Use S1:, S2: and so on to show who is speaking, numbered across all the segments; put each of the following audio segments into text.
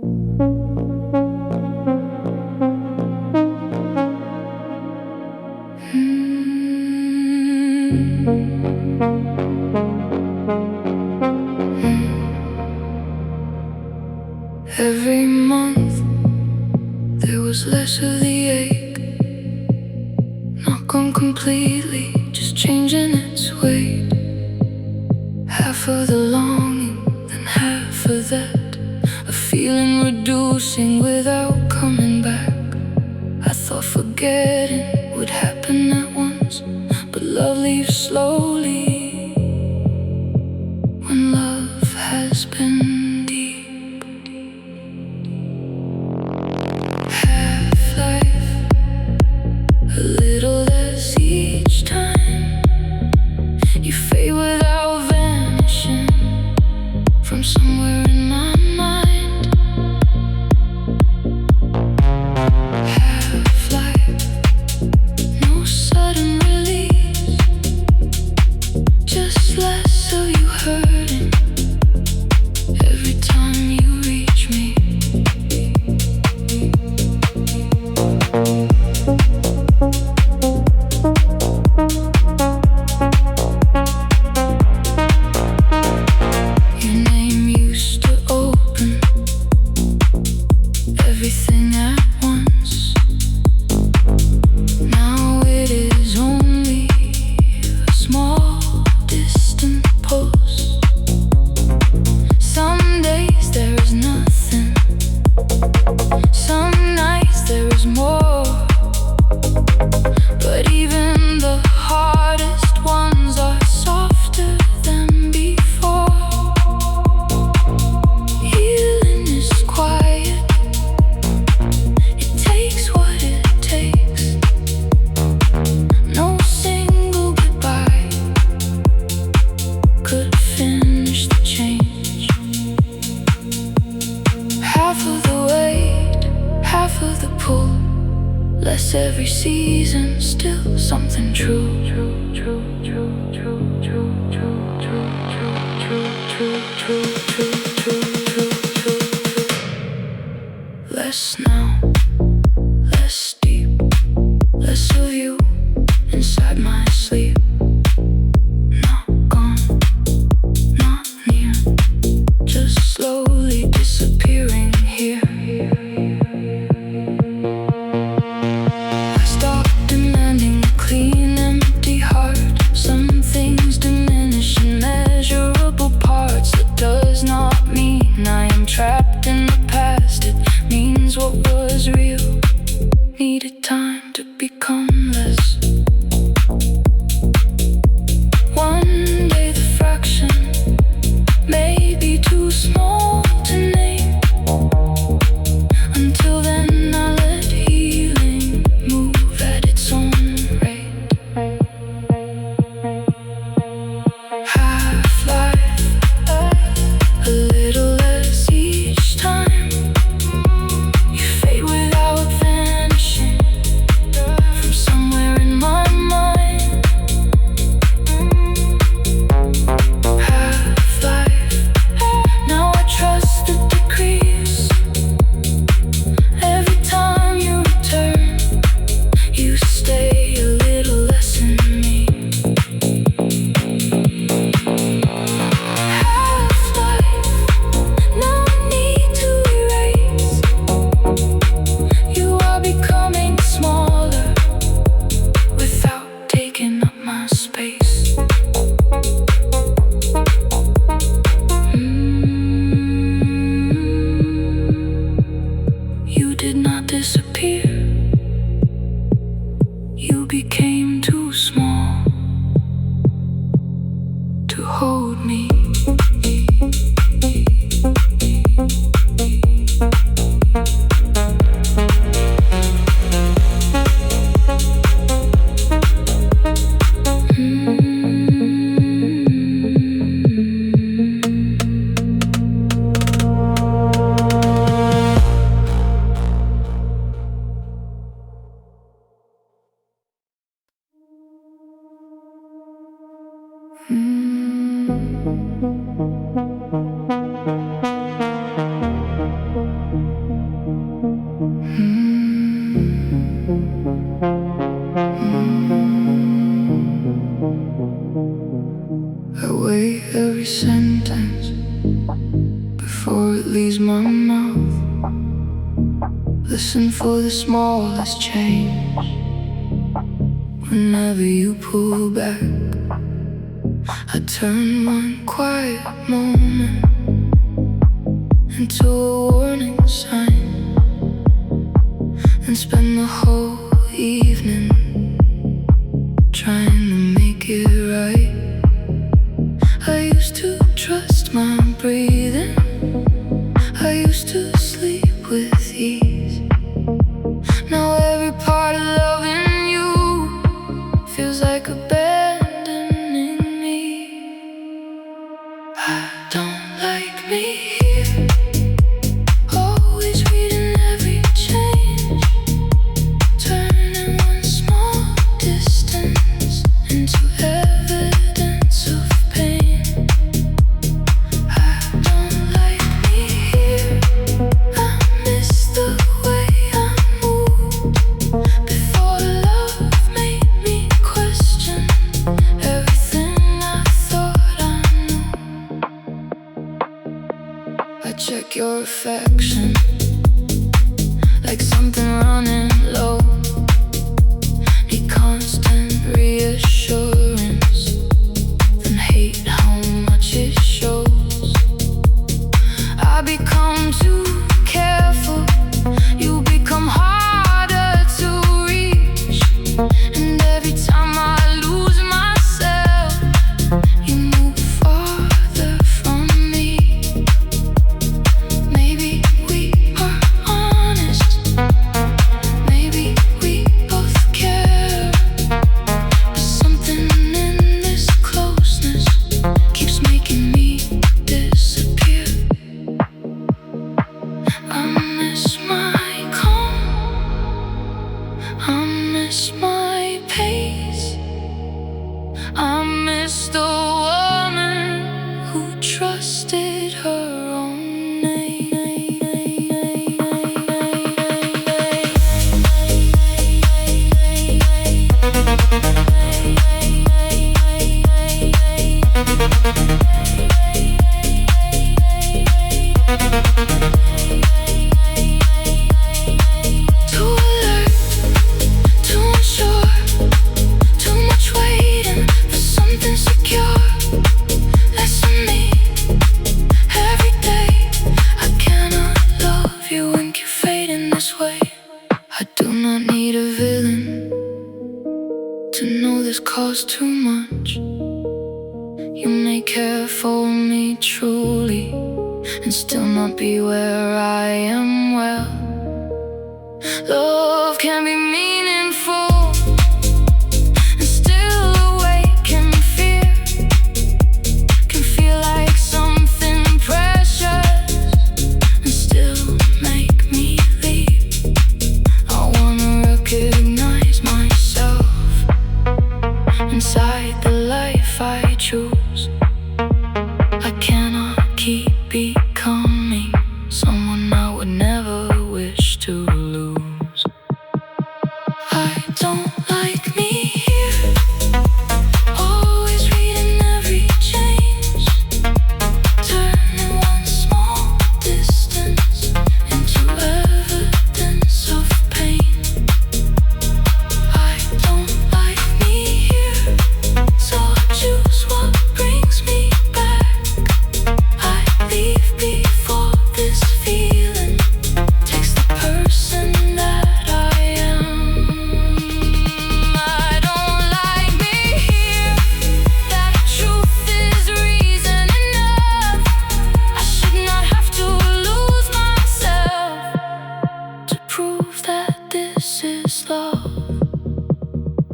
S1: Every month there was less of the ache, not gone completely, just changing its weight. Half of the longing, then half of that, a feeling reducing without coming back. I thought forgetting would happen at once, but love leaves slowly when love has been deep. Half-life, a little less each time. You fade without vanishing from somewhere in my mind. Half-life, no sudden release, just less of you hurting every time you reach me. Your name used to open everything at once. Now it is only a small distant pulse. Some days there is nothing, some nights there is more. But even the hardest ones are softer than before. Healing is quiet, it takes what it takes. No single goodbye could finish the change. Half of the weight, half of the pull, less every season, still something true. Less now, less deep, less of you inside my sleep. Not gone, not near, just slowly disappearing here. I stopped demanding a clean, empty heart. Some things diminish in measurable parts. That does not mean I am trapped in the past. It means what before it leaves my mouth. Listen for the smallest change. Whenever you pull back, I turn one quiet moment into a warning sign, and spend the whole evening trying to make it right. I used to trust my breathing, I used to sleep with ease. Now every part of loving you feels like abandoning me. I don't like me here, always reading every change, turning one small distance into evidence of pain. I don't like me here, I miss the way I moved before love made me question everything I thought I knew. I check your affection like something running low, need constant reassurance, then hate how much it shows. I become too careful, you become harder to reach, and every time I lose myself, you move farther from me. Maybe we are honest, maybe we both care, but something in this closeness keeps making me disappear. I miss my calm, I miss my pace, I miss the woman who trusted her own name. Too alert, too unsure, too much waiting for something secure. Less of me every day. I cannot love you and keep fading this way. I do not need a villain to know this costs too much. You may care for me truly and still not be where I am. Well, love can be meaningful and still awaken fear, can feel like something precious and still make me leave. I wanna recognize myself inside the life I choose. I cannot keep becoming someone I would never wish to lose. I don't like me here, always reading every change, turning one small distance into evidence of pain. I don't like me here, so I choose what brings me back. I leave before this feeling takes the person that I am. I don't like me here, that truth is reason enough. I should not have to lose myself to prove that this is love.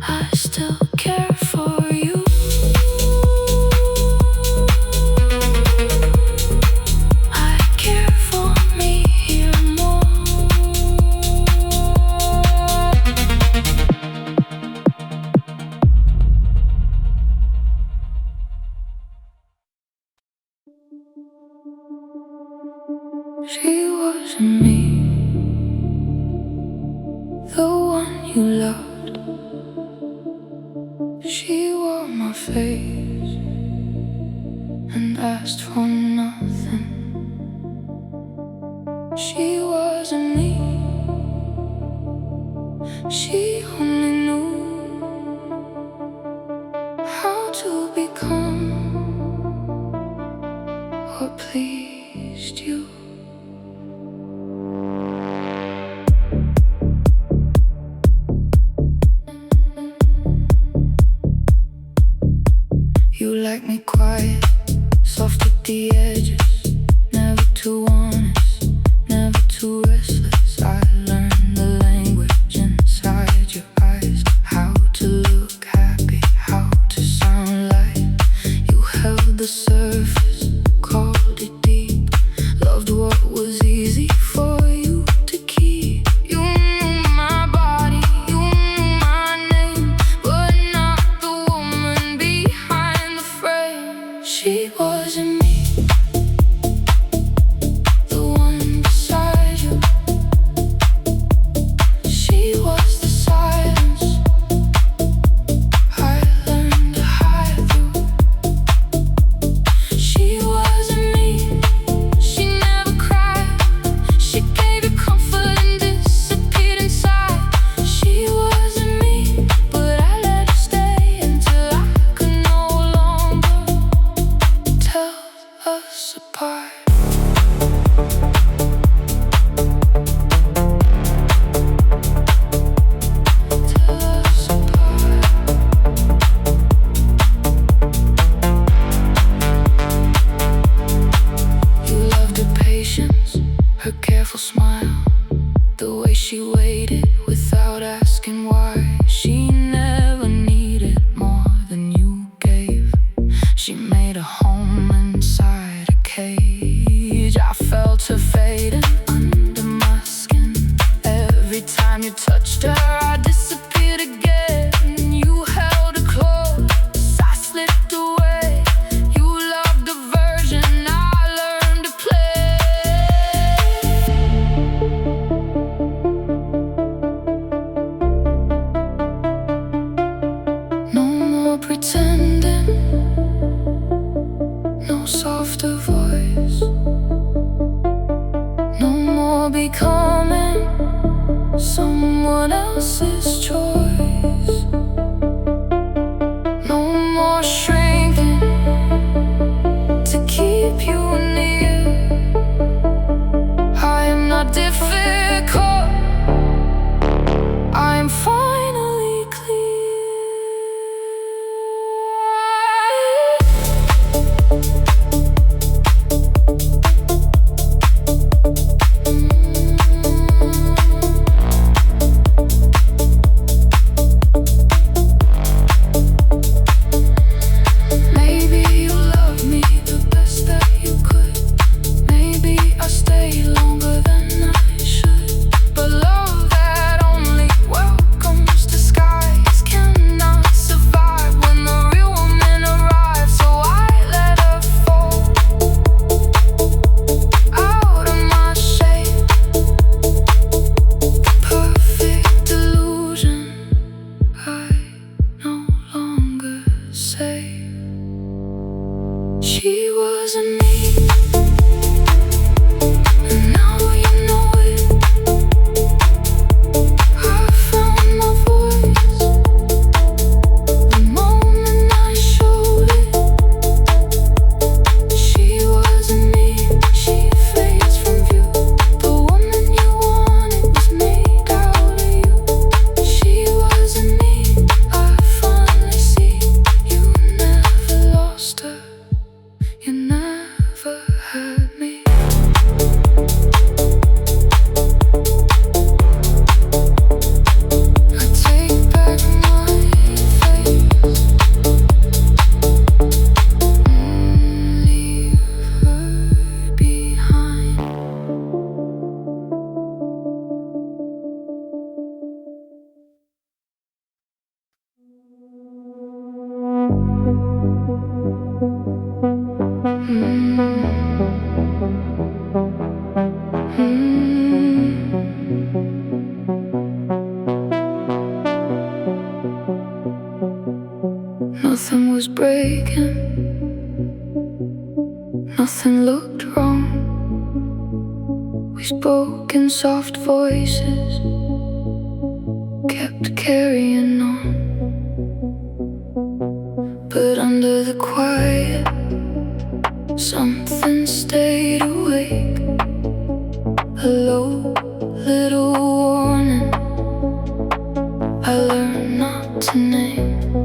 S1: I still care for you. I care for me here more. She wasn't me, the one you loved. She wore my face and asked for nothing. She wasn't me. She only knew how to become what pleased you. You like me quiet, soft at the edges, never too honest, never too restless. I learned the language inside your eyes, how to look happy, how to sound light. You held the surface, called it deep, loved what was easy for you to keep. You knew my body, you knew my name, but not the woman behind the frame. She wasn't me. Her careful smile, the way she waited without asking why. She never needed more than you gave. She made a home inside a cage. I felt her fading under my skin. Every time you touched her, I disappeared again. You held her close, I slipped away. You loved a version I learned to play. Pretending, no softer voice, no more becoming someone else's choice, no more shrinking to keep you near. I am not difficult, I am finally clear. She wasn't me, and now you know it. I found my voice the moment I showed it. She wasn't me, she fades from view. The woman you wanted was made out of you. She wasn't me, I finally see. You never lost her, you never had me. I take back my face, leave her behind. Nothing was breaking, nothing looked wrong. We These broken soft voices kept carrying on, but under the quiet something stayed awake. A low little warning I learned not to name.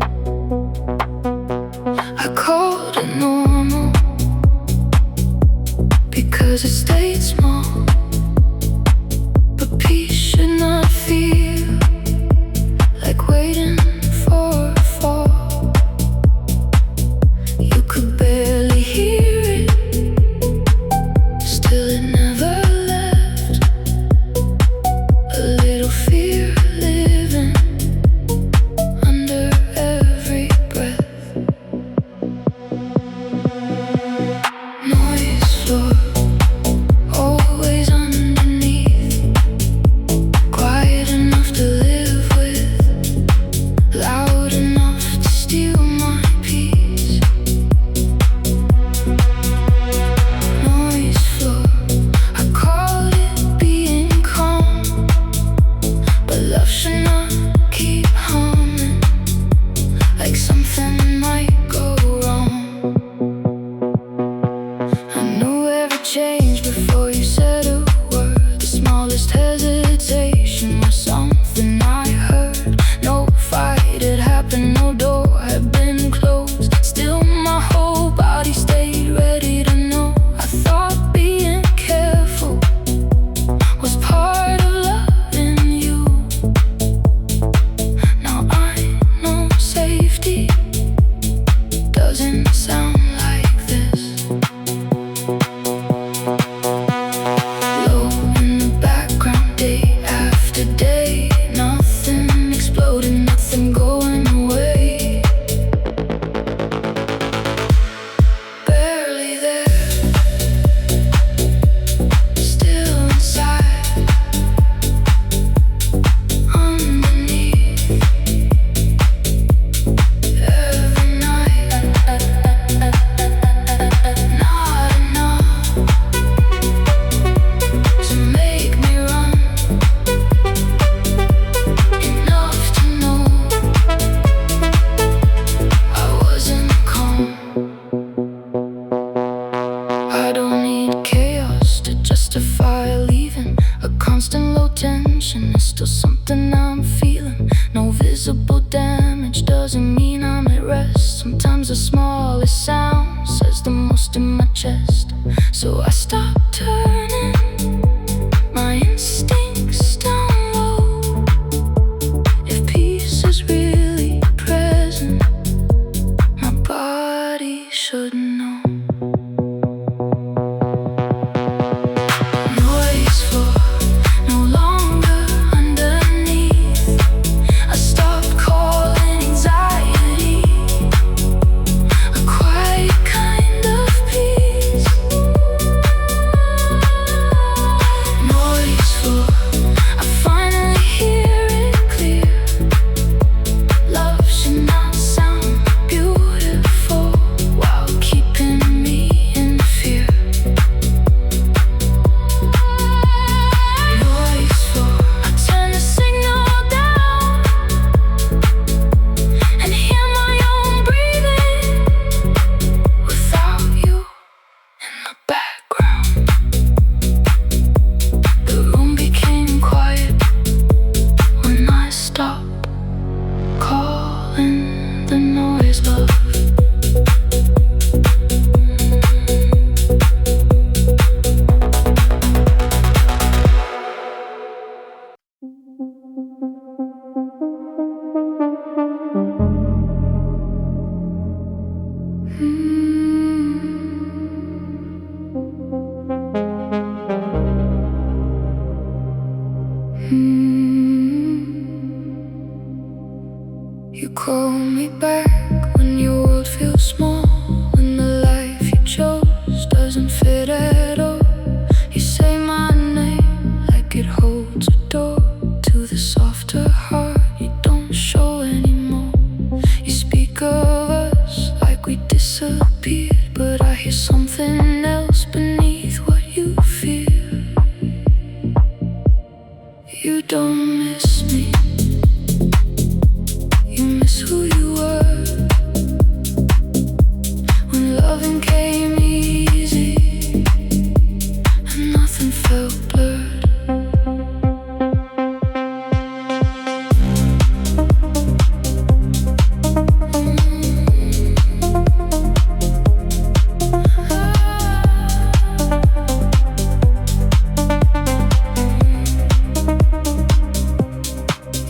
S1: I called it normal because it stayed small, but peace should not feel like waiting for a fall. You could barely hear it, still it never left. A little fear living under every breath. Noise floor, always underneath, quiet enough to live with, loud enough to steal my peace. Noise floor, I called it being calm, but love should not keep humming like something might go wrong. I knew every change before you said a word. The smallest hesitation was something I heard. No fight had happened, no door had been closed. Still my whole body stayed ready to know. I thought being careful was part of loving you. Now I know safety doesn't sound like this. Low in the background, day after day, nothing exploding, nothing going away. Barely there, still inside, underneath, every night. Not enough to make me run, enough to know I wasn't calm. I don't need chaos to justify leaving. A constant low tension is still something I'm feeling. No visible damage doesn't mean I'm at rest. Sometimes the smallest sound says the most in my chest. So I stop turning my instincts down low. If peace is really present, my body should know. Noise floor, no longer underneath. I stopped calling anxiety a quiet kind of peace. Noise floor, I finally hear it clear. Love should not sound beautiful while keeping me in fear. Noise floor, I turn the signal down and hear my own breathing without you in the background. The room became quiet when I stopped calling the noise love. You call me back when your world feels small, when the life you chose doesn't fit at all. You say my name like it holds a door to the softer heart you don't show anymore. You speak of us like we disappeared, but I hear something else beneath what you feel. nothing felt blurred.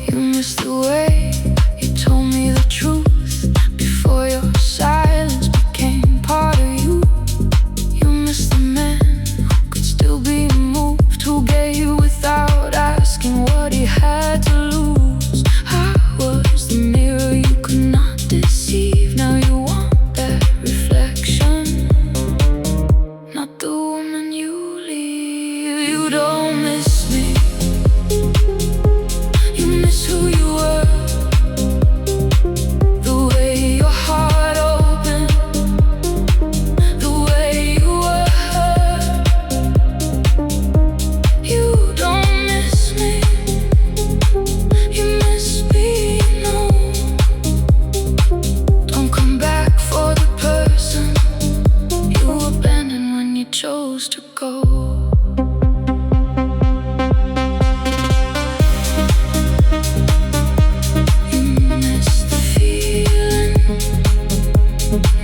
S1: You missed the way you told me the truth before your silence became part of you. You missed the man who could still be moved, who gave without asking what he had to lose. I was the mirror you could not deceive. Now you want that reflection, not the woman you leave. You don't miss me, you miss who you were. The way your heart opened, the way you were hurt. You don't miss me, you miss being known. Don't come back for the person you abandoned when you chose to go. You miss the feeling,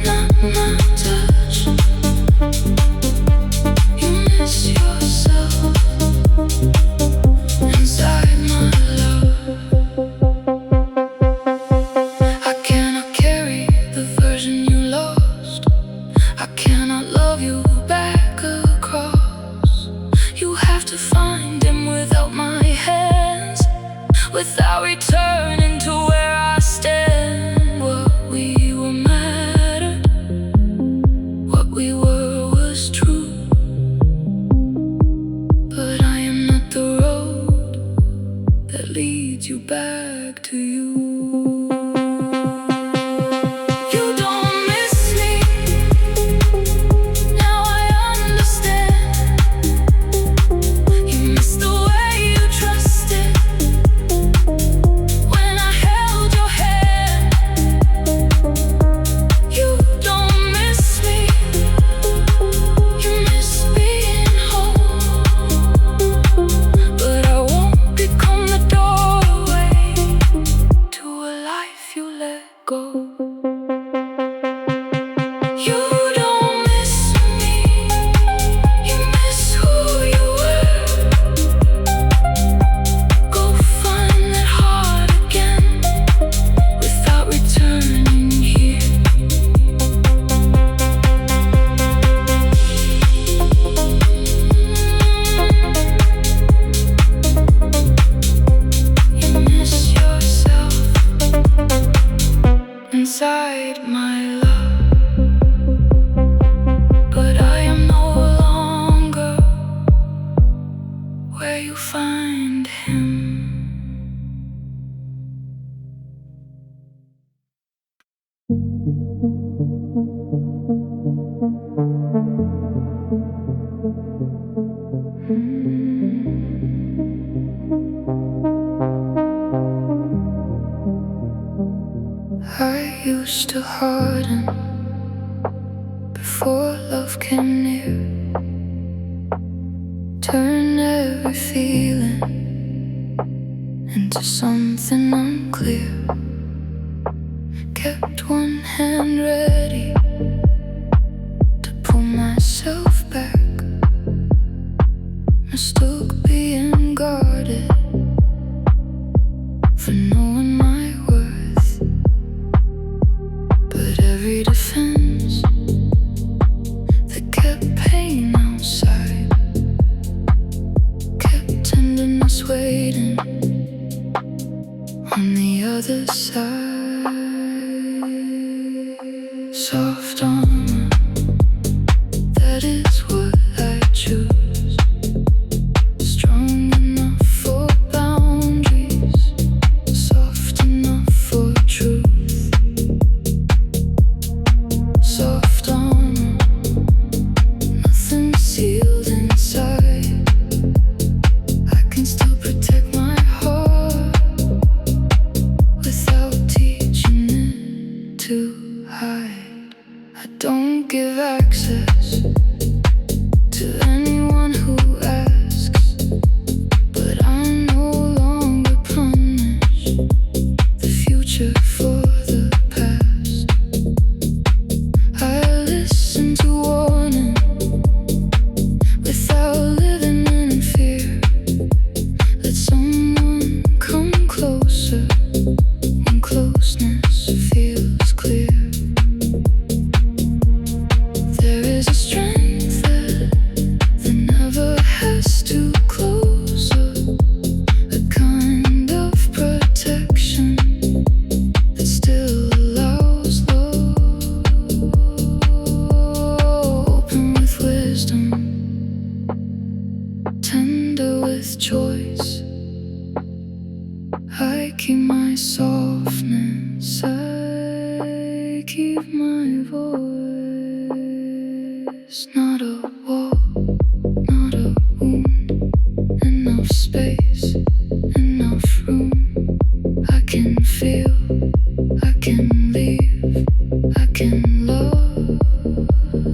S1: not my touch. You miss yourself inside my love. I cannot carry the version you lost. I cannot love you back across. You have to find him without my hands, without returning to where I stand. What we were mattered, what we were was true. But I am not the road that leads you back to you. You don't miss me, now I understand. You miss the way you trusted when I held your hand. You don't miss me, you miss being home. But I won't become the doorway to a life you let go. You don't miss me, you miss who you were. Go find that heart again without returning here. You miss yourself inside my love. But I am no longer where you find him. I used to harden before love came near, turn every feeling into something unclear. Kept one hand ready to pull myself back, mistook being guarded for knowing my worth. But every defense that kept pain outside, kept tenderness waiting on the other side. Soft armor, that is what I choose. Strong enough for boundaries, soft enough for truth. Soft armor, nothing sealed inside. I can still protect my heart without tears. with choice. I keep my softness, I keep my voice. Not a wall, not a wound. Enough space, enough room. I can feel, I can leave, I can love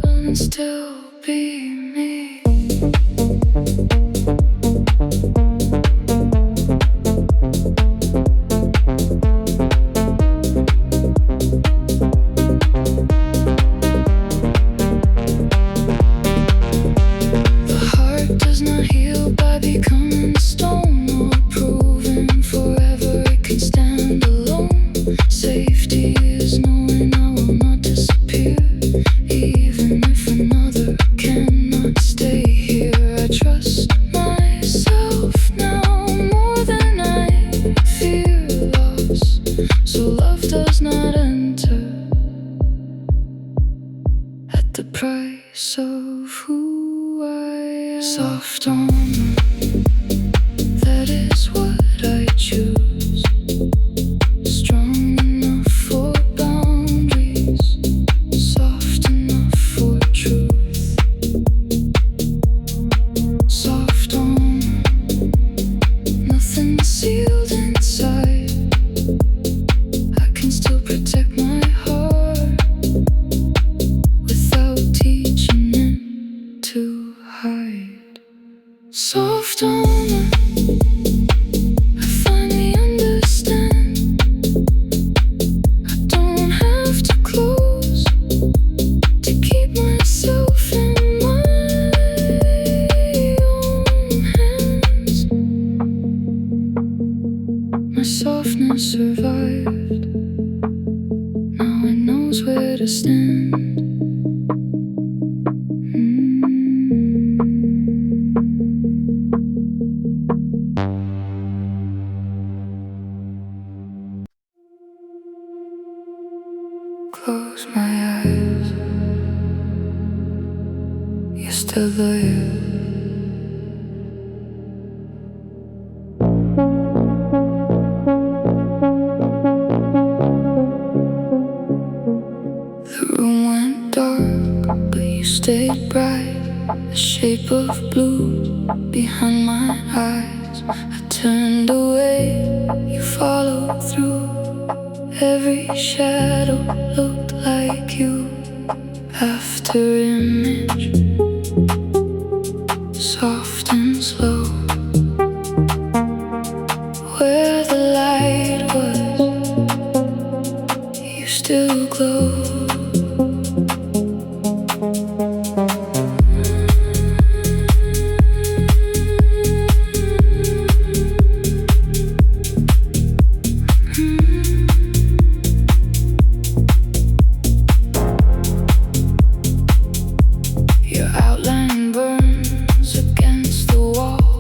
S1: and still be me. The heart does not heal by becoming stone or proving forever it can stand alone. Safety is knowing I will not disappear, even if another cannot stay here. I trust myself now more than I fear loss. So love does not enter at the price of who I am. Soft armor, that is what I choose. Strong enough for boundaries, soft enough for truth. Soft armor, nothing sealed inside. I can still protect my heart without teaching it to hide. Soft armor, I finally understand. I don't have to close to keep myself in my own hands. My softness survived, now it knows where to stand. Close my eyes, you're still there. The room went dark, but you stayed bright. A shape of blue behind my eyes. I turned away, you followed through. Every shadow looked like you. After image, soft and slow. Where the light was, you still glow. Your outline burns against the wall.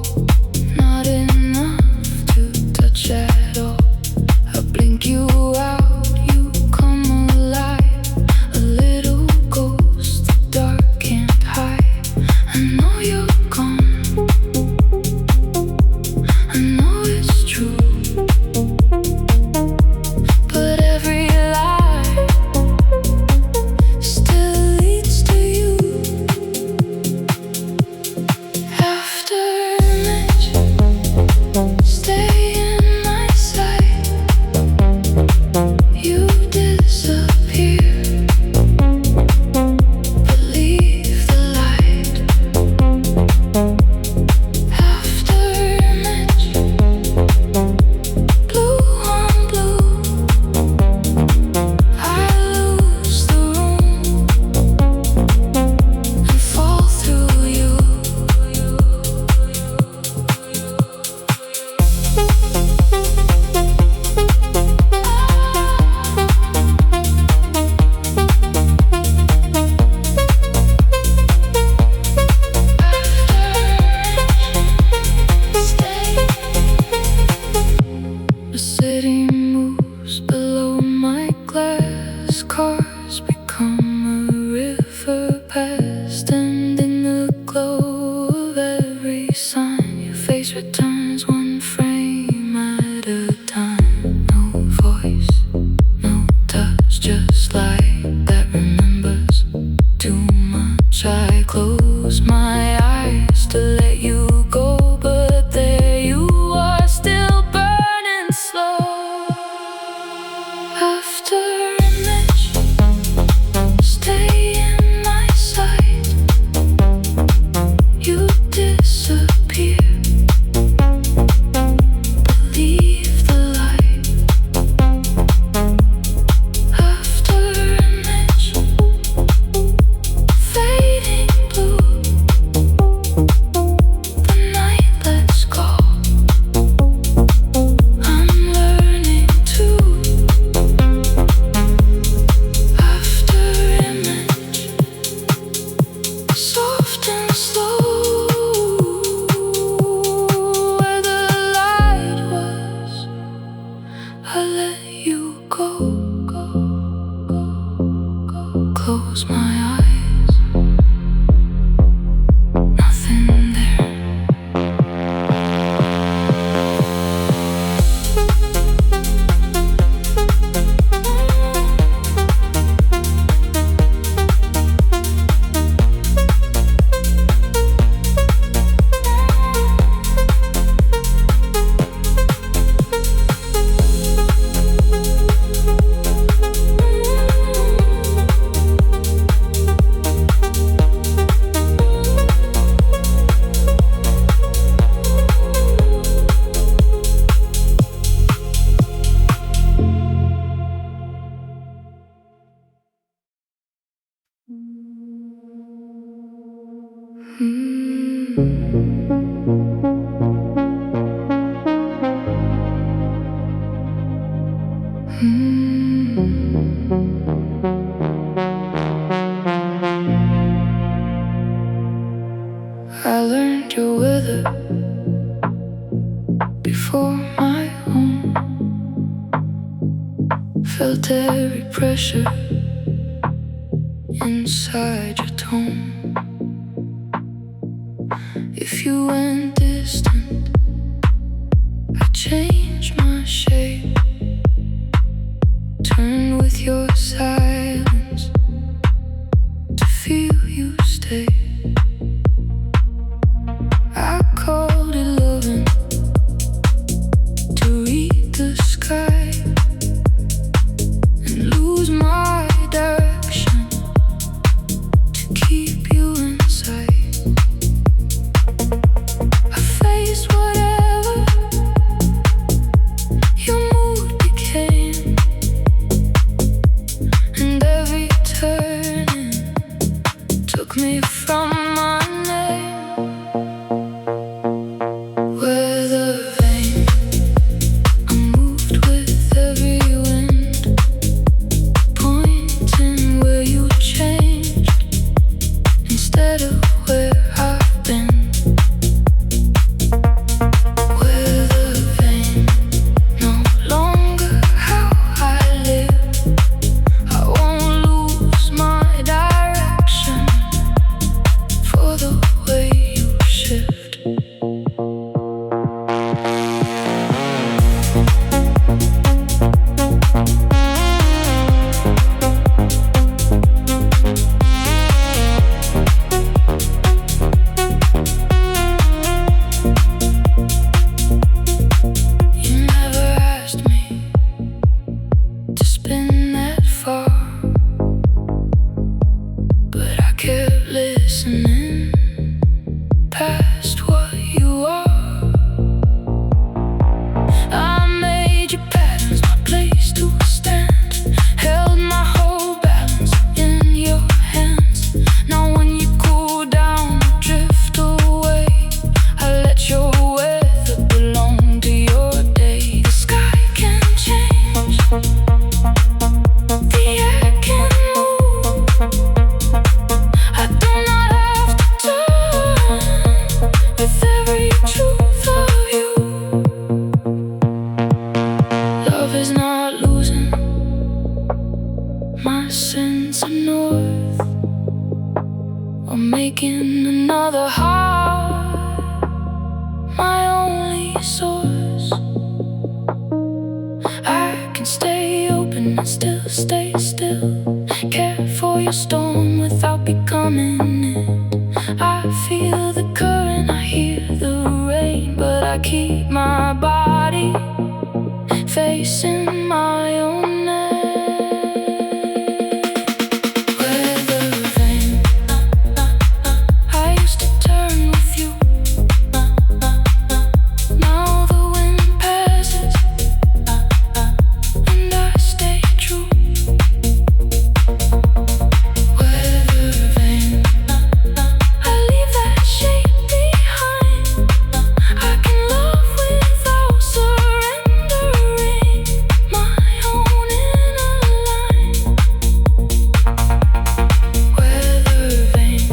S1: weather before my home. Felt every pressure inside your tone. If you went distant, I changed my shape. Turn with your silence to feel you stay. I called it loving, to read the sky and lose my direction, to keep you inside. I faced whatever your mood became, and every turning took me from my name. Weather vane, I moved with every wind, pointing where you changed instead of where I've been. Weather vane, no longer how I live. I won't lose my direction for the way you shift. You never asked me to spin that far, but I kept listening past what you are. I made your patterns my place to stand, held my whole balance in your hands. Now when you cool down, drift away, I let your weather belong to your day. The sky can change, the air can move. I do not have to turn with every truth of you. Love is not losing my sense of north, or making another heart my only source. I can stay open and still stay still, care for your storm without becoming it. I feel the current, I hear the rain, but I keep my body facing my own neck. Weather vane, I used to turn with you. Now the wind passes and I stay true. Weather vane, I leave that shape behind. I can love without surrendering my own inner line. Weather vane,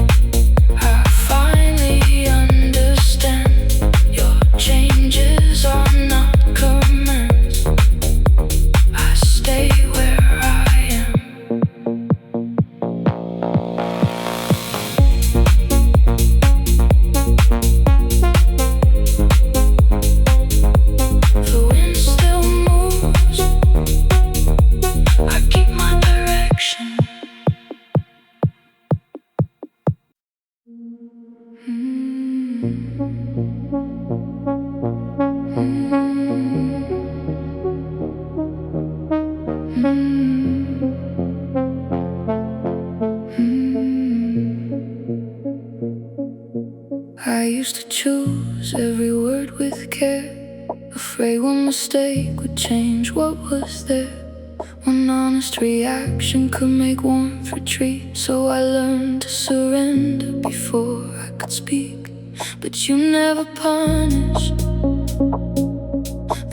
S1: I finally understand. Your changes are not commands. I stay where I am. The wind still moves, I keep my direction. I used to choose every word with care, afraid one mistake would change what was there. One honest reaction could make warmth retreat, so I learned to surrender before I could speak. But you never punished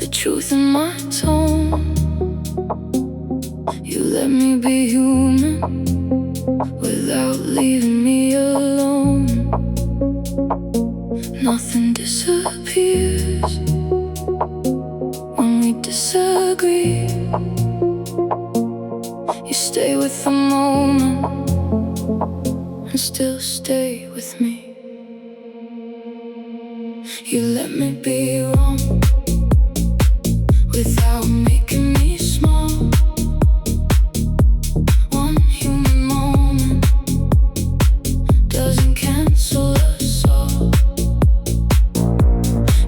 S1: the truth in my tone. You let me be human without leaving me alone. Nothing disappears when we disagree. You stay with the moment and still stay with me. You let me be wrong without making me small. One human moment doesn't cancel us all.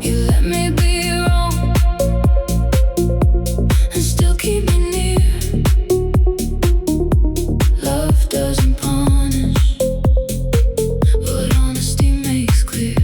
S1: You let me be wrong and still keep me near. Love doesn't punish, but honesty makes clear.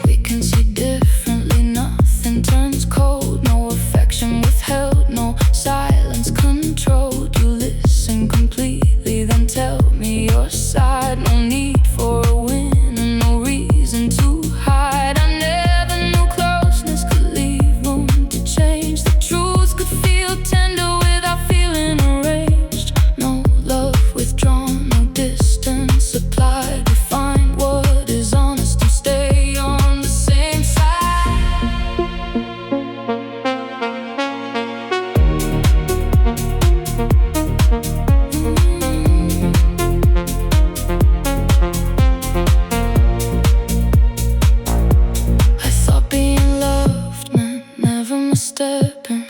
S1: We can see differently, nothing turns cold. No affection withheld, no silence controlled. You listen completely, then tell me your side. No need for a win and no reason to hide. I never knew closeness could leave room to change. The truth could feel tender without feeling arranged. No love withdrawn, no distance applied. We find what is honest and stay on the same side. I thought being loved meant never misstepping,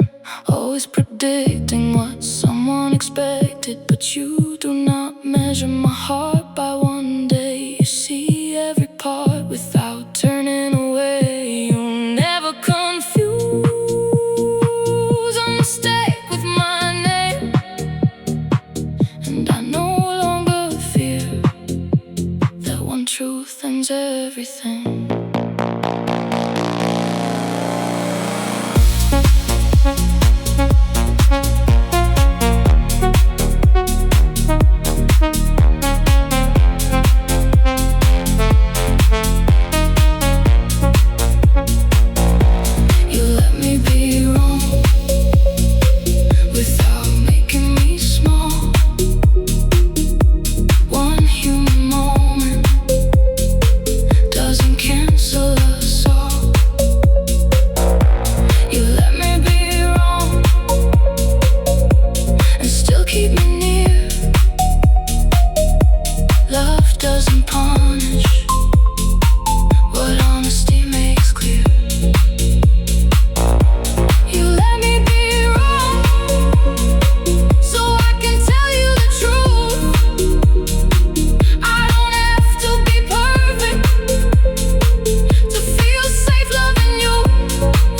S1: always predicting what someone expected. But you do not measure my heart by one day. You see every part without turning away. You never confuse a mistake with my name, and I no longer fear that one truth ends everything. You let me be wrong without making me small. One human moment doesn't cancel us all. You let me be wrong and still keep me near. Love doesn't punish, what honesty makes clear. You let me be wrong so I can tell you the truth. I don't have to be perfect to feel safe loving you.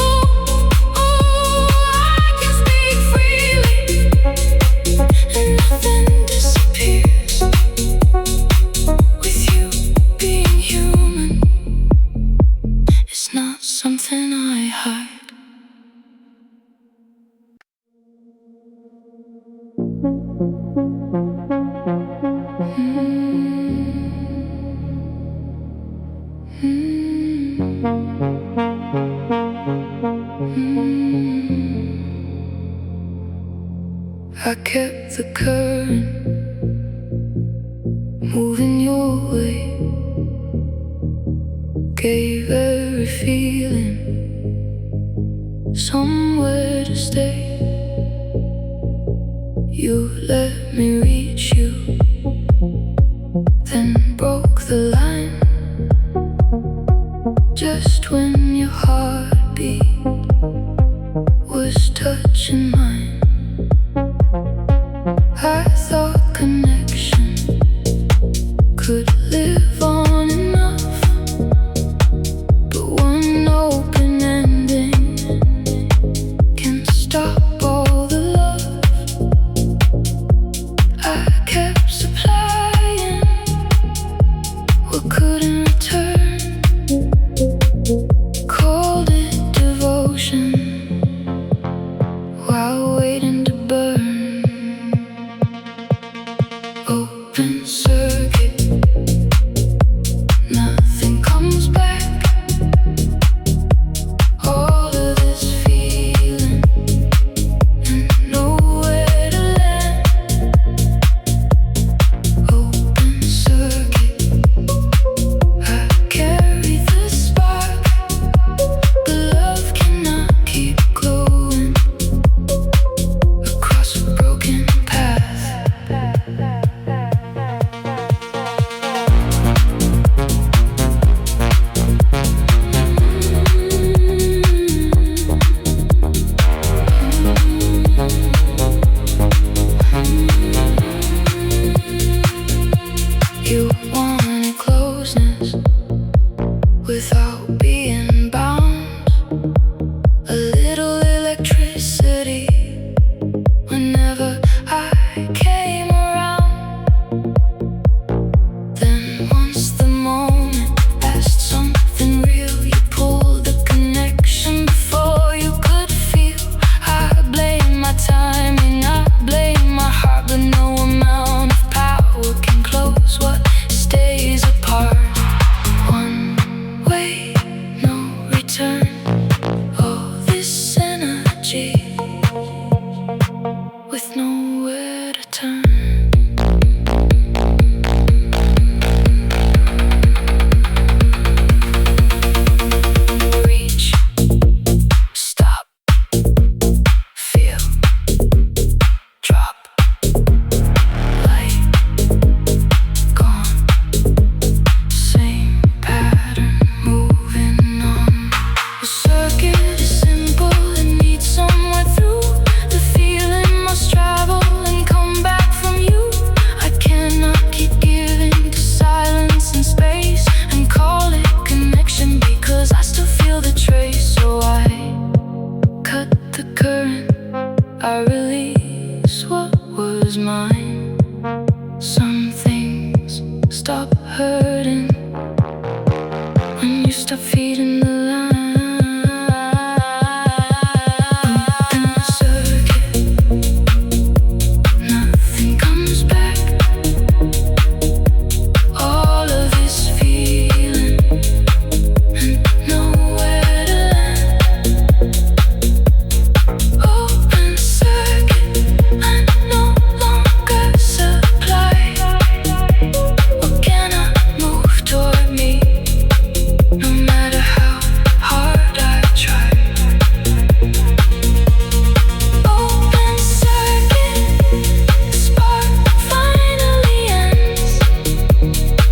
S1: Ooh, I can speak freely and nothing disappears. With you being human, it's not something I hide. I kept the current moving your way, gave every feeling somewhere to stay. You let me reach you, then broke the line. Just when your heartbeat was touching mine, I thought connection could live on enough, but one open ending can stop all the love. I kept supplying what couldn't return, called it devotion while waiting to burn. Open circuit, nothing comes back. All of this feeling and nowhere to land. Open circuit, you stop feeding the line. Open the circuit, nothing comes back. All of this feeling and nowhere to land. Open circuit and no longer supply. What can I move toward me? No matter how hard I try. Open circuit, the spark finally ends.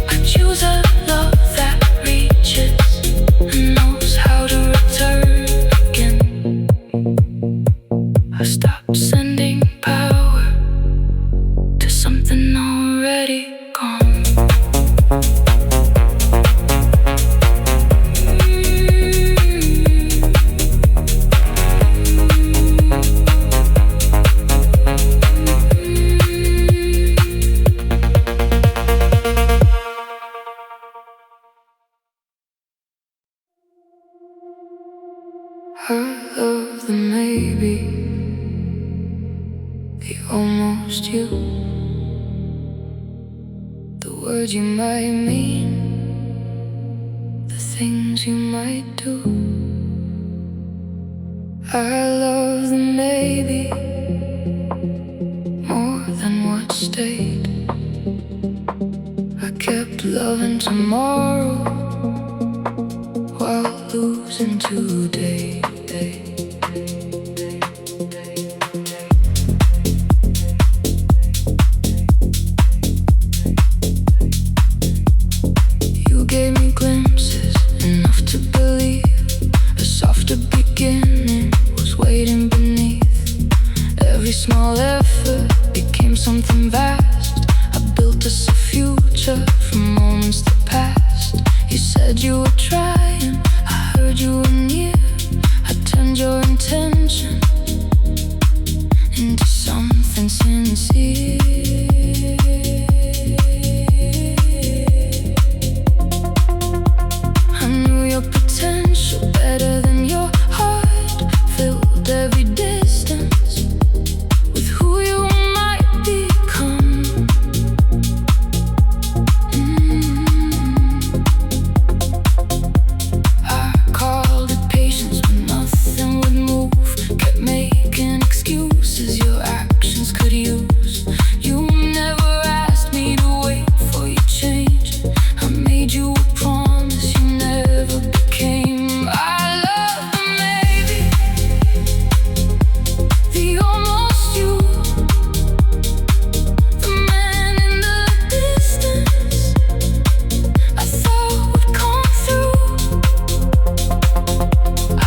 S1: I choose a love that reaches and knows how to return again. I stop sending power to something already gone. I love the maybe, the almost you, the words you might mean, the things you might do. I love the maybe more than what stayed. I kept loving tomorrow while losing today. You gave me glimpses enough to believe a softer beginning was waiting beneath. Every small effort became something vast. I built us a future from moments that passed. You said you were trying, I heard you were near. I turned your intention into something sincere. I knew your potential better than your heart. Filled every distance with who you might become. I called it patience, but nothing would move. Kept making excuses your actions could use. You never asked me to wait for your change. I made you a promise you never became. I love the maybe, the almost you, the man in the distance I thought would come through. I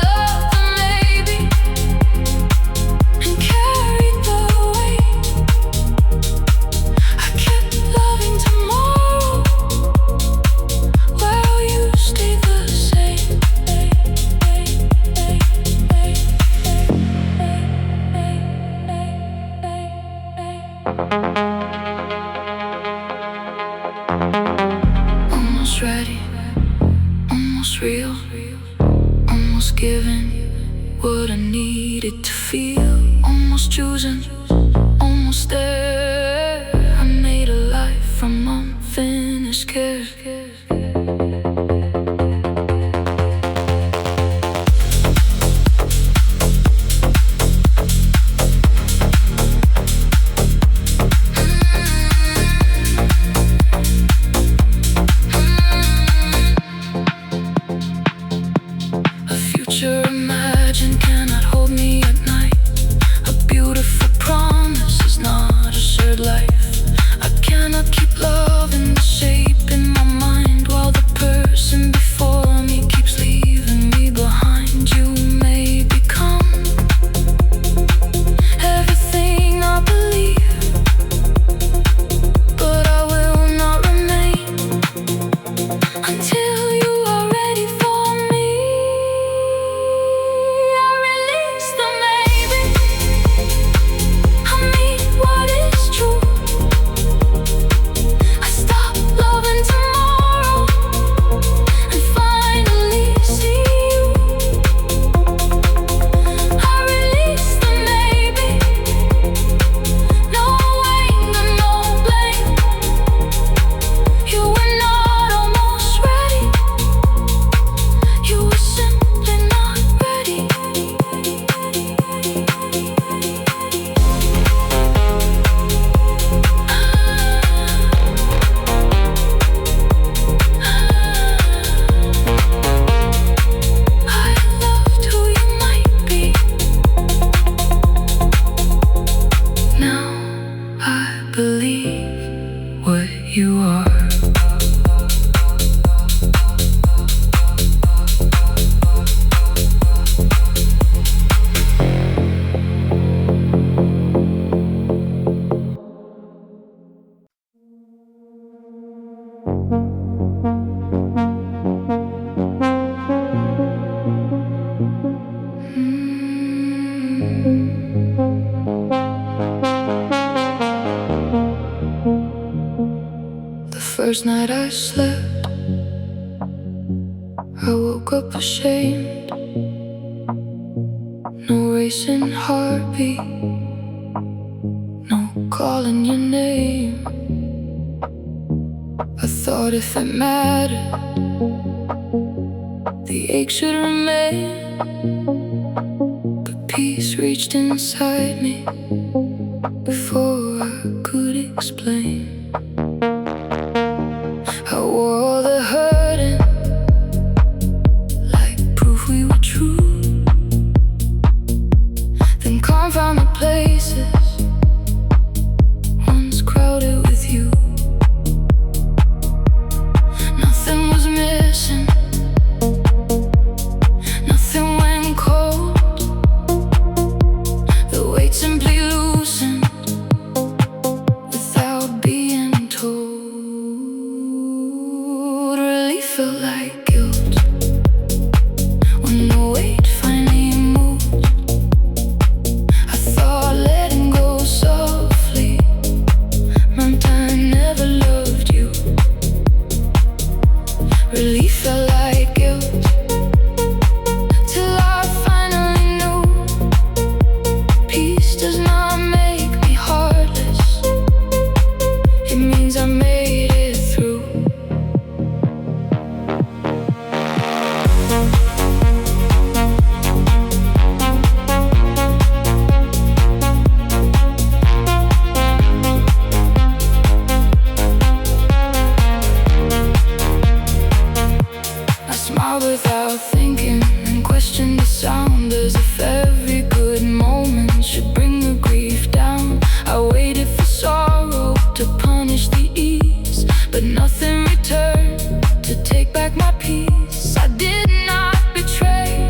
S1: love the maybe and carried the weight. I kept loving tomorrow while you stayed the same. Almost ready, almost real, almost giving what I needed to feel. Almost choosing, almost there. I made a life from unfinished care. A future imagined cannot hold me at night. A beautiful promise is not a shared life. I cannot keep loving the shape in my mind while The first night I slept, I woke up ashamed. No racing heartbeat, no calling your name. I thought if it mattered, the ache should remain. But peace reached inside me before I could explain. I wore all the hurting like proof we were true. Then calm found the places once crowded with you. Nothing was missing, nothing went cold. The weight simply loosened without being told. Relief felt like guilt when the weight finally moved. I thought letting go softly meant I never loved you. Relief felt like guilt till I finally knew peace does not make me heartless. It means I made it through. I smiled without thinking and questioned the sound, as if every good moment should bring the grief down. I waited for sorrow to punish the ease, but nothing returned to take back my peace. I did not betray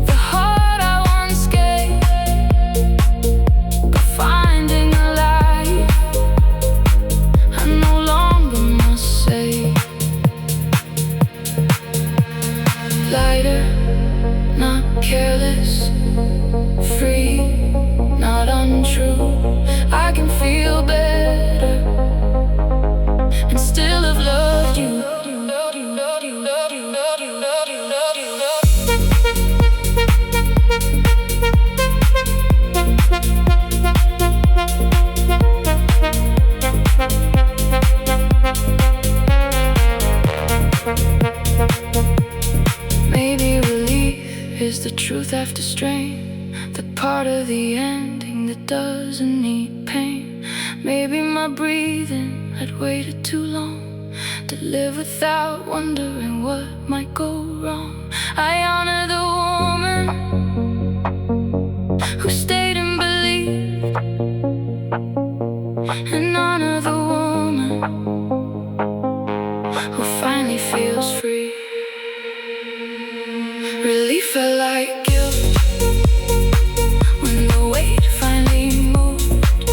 S1: the heart I once gave, but finding a life I no longer must save. Lighter, not careless, free, not untrue. I can feel better and still have loved you. Maybe relief is the truth after strain, the part of the ending that doesn't need pain. Maybe my breathing had waited too long to live without wondering what might go wrong. I honor the woman who stayed and believed, and honor the woman who finally feels free. Relief felt like guilt when the weight finally moved.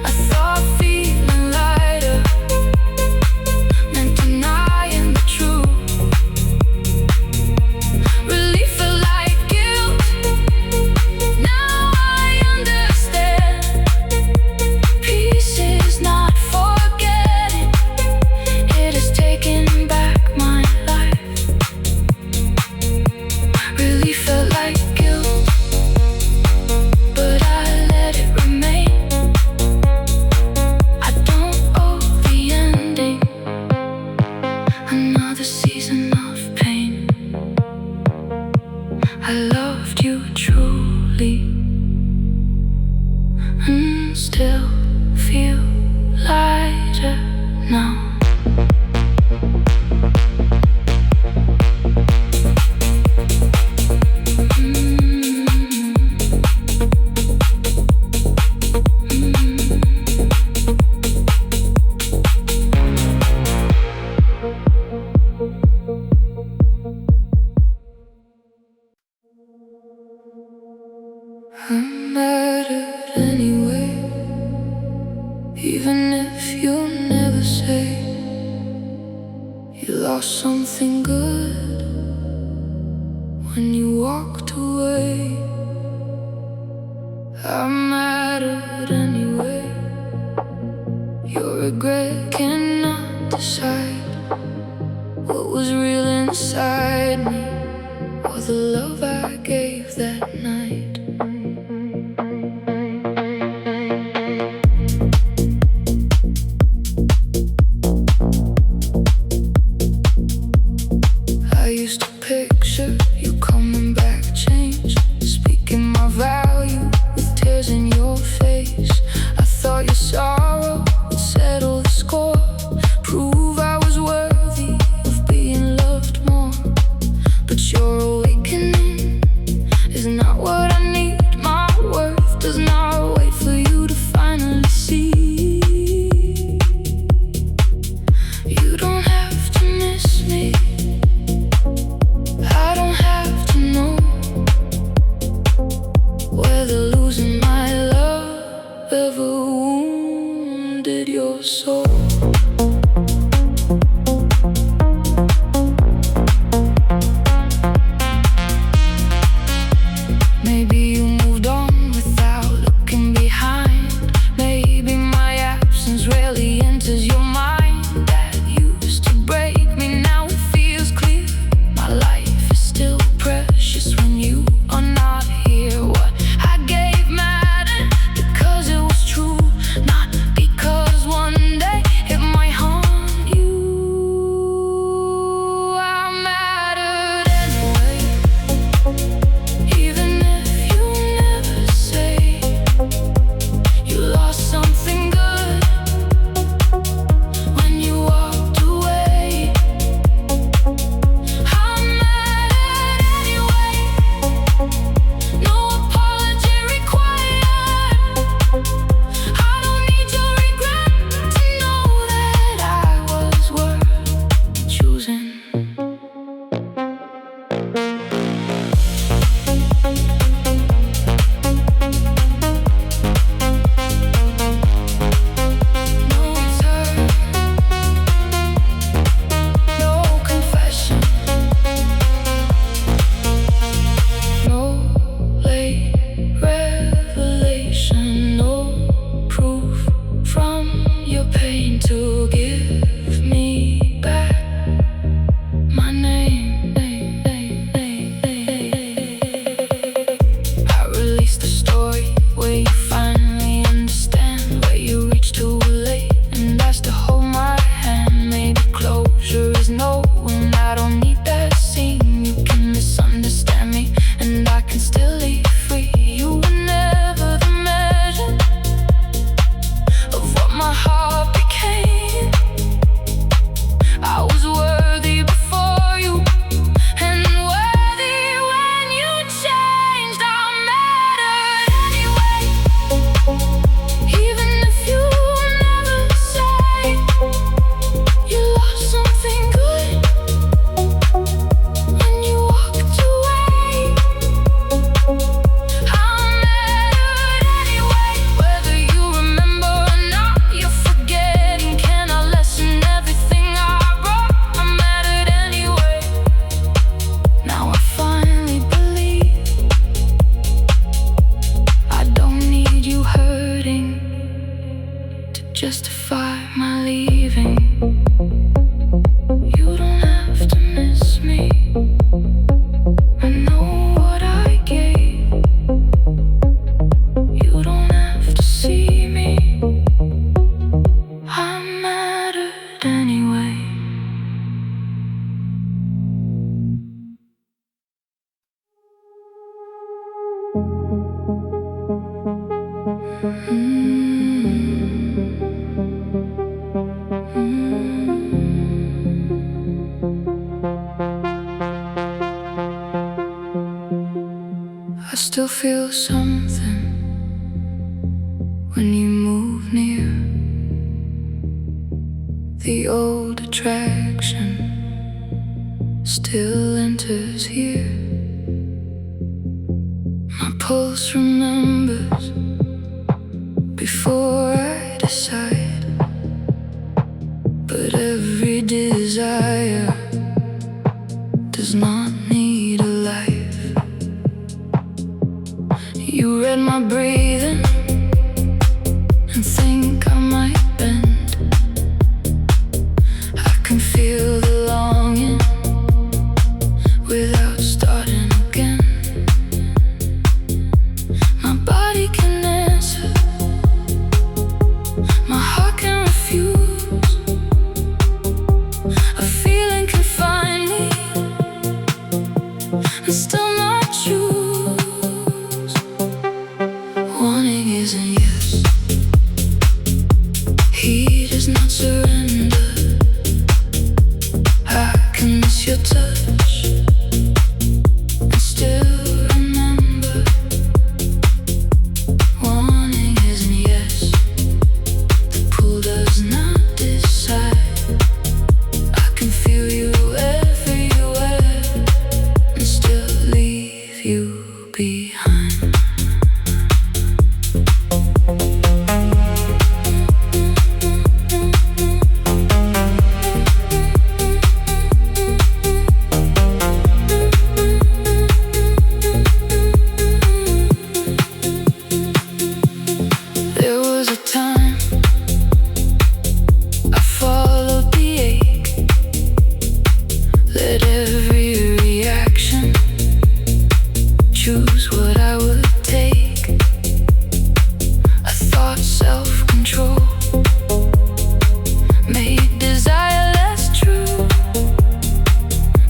S1: I thought feeling lighter meant denying the truth. Relief felt like guilt, now I understand. Peace is not forgetting, it is taking back my lost something good when you walked away. I mattered anyway. Your regret cannot decide what was real inside me, or the love I gave that night. I used to picture you coming back changed, speaking my value with tears in your face. I thought your sorrow would settle the score, prove I was worthy of being loved more. But your awakening is not what I need. My worth does not wait for you to finally see. You don't have to miss me, I don't have to know whether losing my love ever wounded your soul. Maybe you moved on without looking behind. Maybe my absence rarely enters your mind. That used to break me, now it feels clear. My life is still precious when you are not here. What I gave mattered because it was true, not because one day it might haunt you. I mattered anyway, even if you never say. You lost something good when you walked away. I mattered anyway, no apology required. I don't need your regret to know that I was worth choosing. No return, no confession, no late revelation, no proof from your pain to give me back my name. I released the story where you finally understand, where you reach too late and ask to hold my hand. Maybe closure is no, and I don't need that scene. You can misunderstand me and I can still leave free. You were never the measure of what my heart became. I was worthy before you, and worthy when you changed. I mattered anyway, even if you never say. You lost something good when you walked away. I mattered anyway, whether you remember or not. You're forgetting, can I lessen everything I brought? I mattered anyway. Now I finally believe I don't need you hurting to justify my leaving. You don't have to miss me, I know what I gave. You don't have to see me, I mattered anyway. I still feel something when you move near. The old attraction still enters here. My pulse remembers before I decide, but every desire does not need a life. You read my breathing and think I might bend. I can feel the longing without starting again. My body can answer, my heart can refuse. A feeling can find me and still not choose. Wanting isn't yes, heat is not surrender. I can miss your touch and still remember. Wanting isn't yes, the pull does not decide. I can feel you everywhere and still leave you behind. There was a time I followed the ache, let every reaction choose what I would take. I thought self-control made desire less true.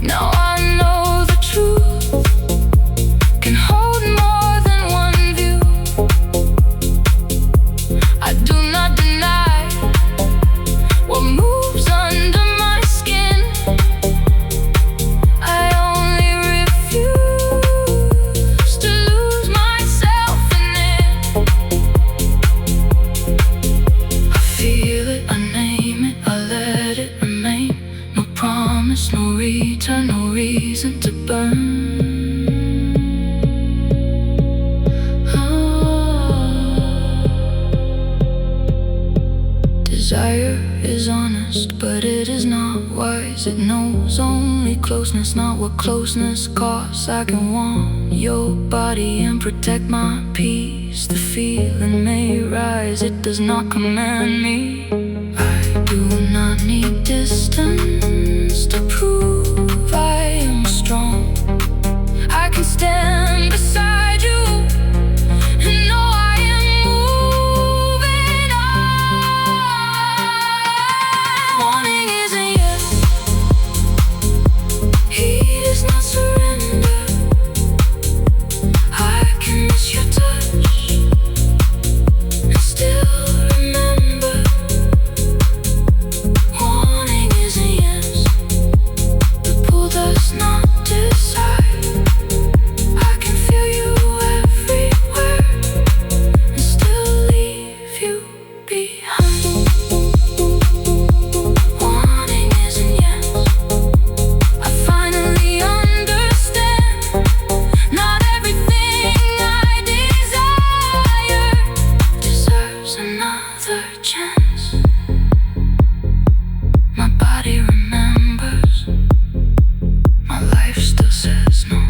S1: Now I know the truth can hold more than one view. I do not deny what moves under my skin. I only refuse to lose myself in it. I feel it, I name it, I let it remain. No promise, no return, no reason to burn. Desire is honest, but it is not wise. It knows only closeness, not what closeness costs. I can want your body and protect my peace. The feeling may rise, it does not command me. I do not need distance to prove I am strong. I can stand beside you and know I am moving on. Wanting isn't yes, heat is not surrender. I can miss your touch and still remember. Wanting isn't yes, the pull does not decide. I can feel you everywhere and still leave you behind. Wanting isn't yes, I finally understand. Not everything I desire deserves another chance. My body remembers, my life still says no.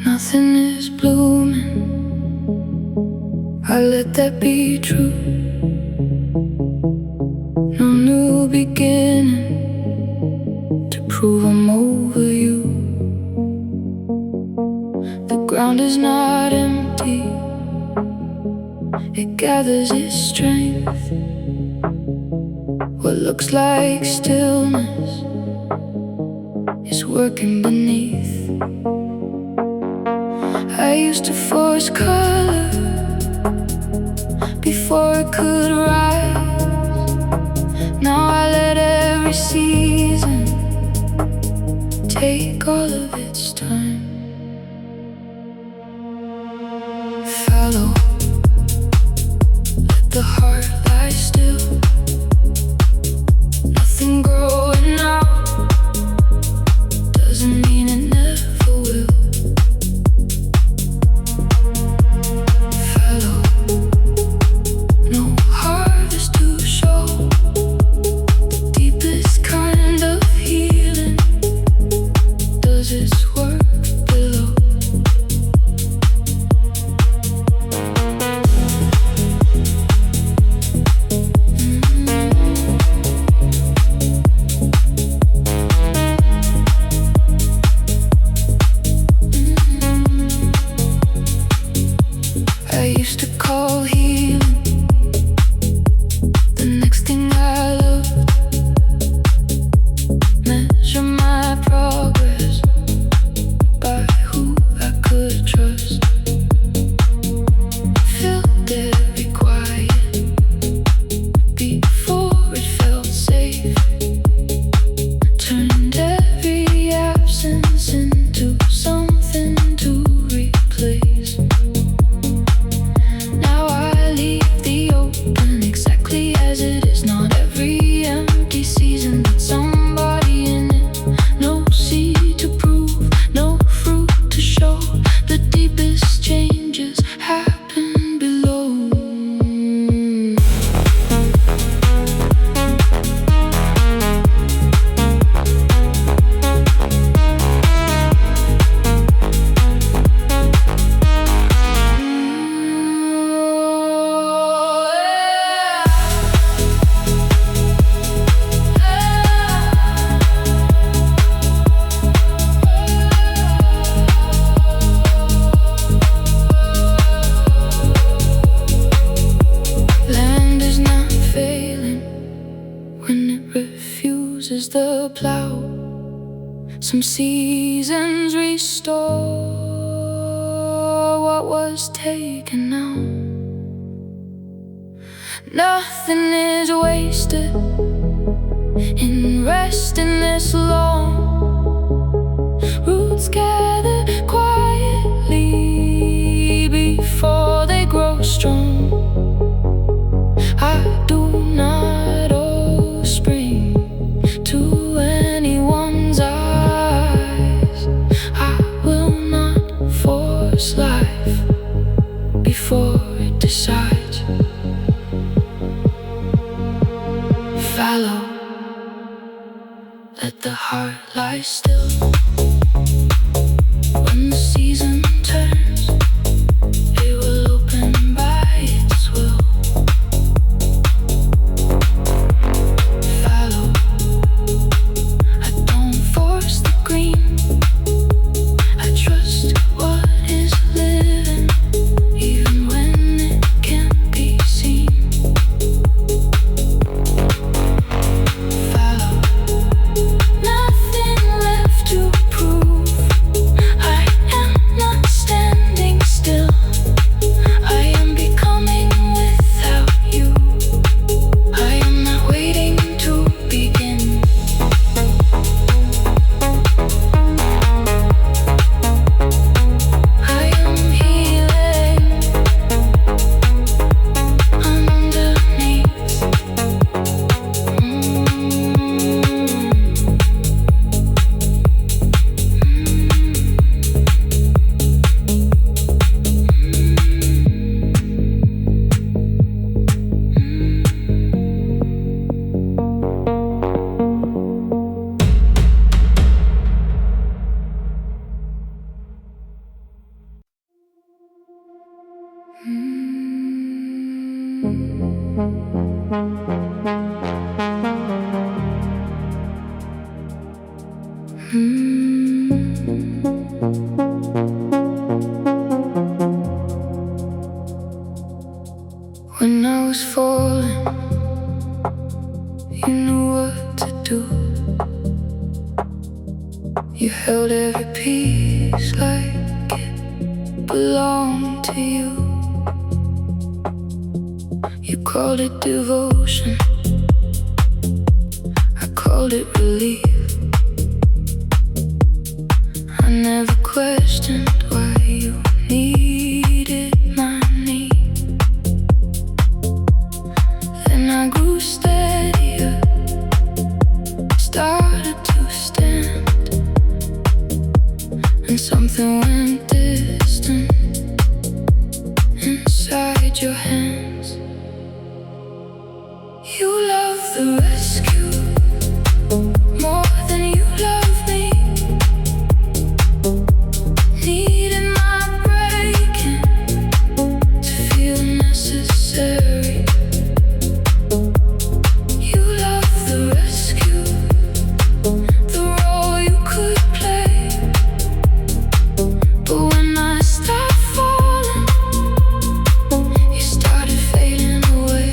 S1: Nothing is blooming, I let that be true. No new beginning to prove I'm over you. The ground is not empty, it gathers its strength. What looks like stillness is working beneath. I I used to force color before it could rise. Now I let every season take all of its time. Fallow, let the heart lie still. Nothing growing out doesn't mean it never will. Fallow, no harvest to show. The deepest kind of healing does its work below. I used to call healing the next thing I loved. Measure my progress by who I could trust. Filled every quiet before it felt safe. Turned every absence into something to replace. Now I leave the open exactly as it is. Not every empty season, but somebody in it. No seed to prove, no fruit to show. The deepest changes happen below. Land is not failing when it refuses the plow. Some seasons restore what was taken now. Nothing is wasted in resting this long. Roots gather quietly before they grow strong. I do not owe spring to anyone's eyes. I will not force life before it decides. Fallow, let the heart lie still. When the season turns, it will open by its will. Fallow, I don't force the green. I trust what is living, even when it can't be seen. Fallow, nothing left to prove. I am not standing still. I am becoming without you. I am not waiting to begin. I am healing underneath. When I was falling, you knew what to do. You held every piece like it belong to you. You called it devotion, I called it relief. I never questioned why you needed my need. Then I grew steadier, started to stand, and something went distant inside your hands. You love the rescue more than you love me. Needing my breaking to feel necessary. You love the rescue, the role you could play. But when I stopped falling, you started fading away.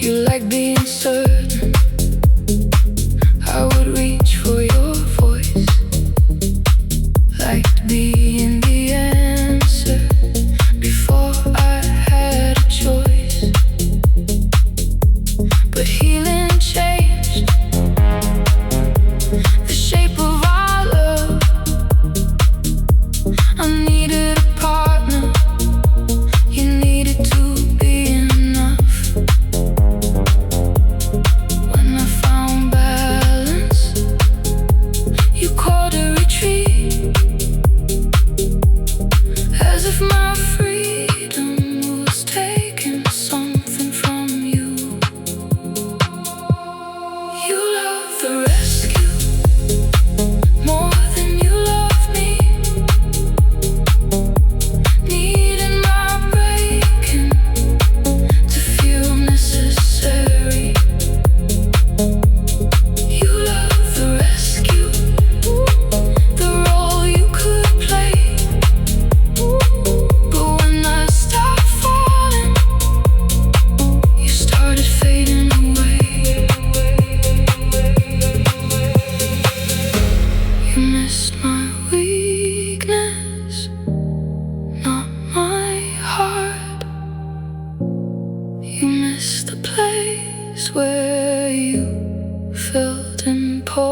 S1: You like being certain I would reach for your voice, liked being the answer before I had a choice. But healing changed the shape of our love. I needed a partner, you needed to be enough. When I found balance, you called a retreat, as if my freedom was taking something from you. You love the rescue more than you love me. Needing my breaking to feel necessary. You love the rescue, the role you could play. But when I stopped falling, you started fading away. You missed my weakness, not my heart. You missed the place where you felt important.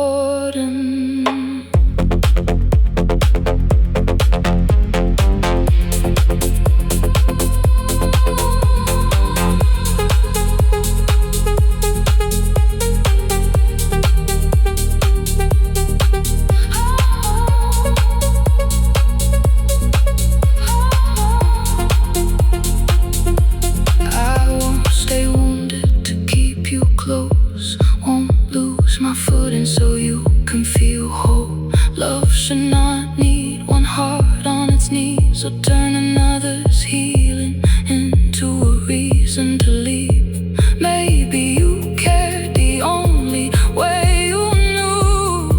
S1: I won't stay wounded to keep you close. Won't lose my footing so you can feel whole. Love should not need one heart on its knees, or turn another's healing into a reason to leave. Maybe you cared the only way you knew,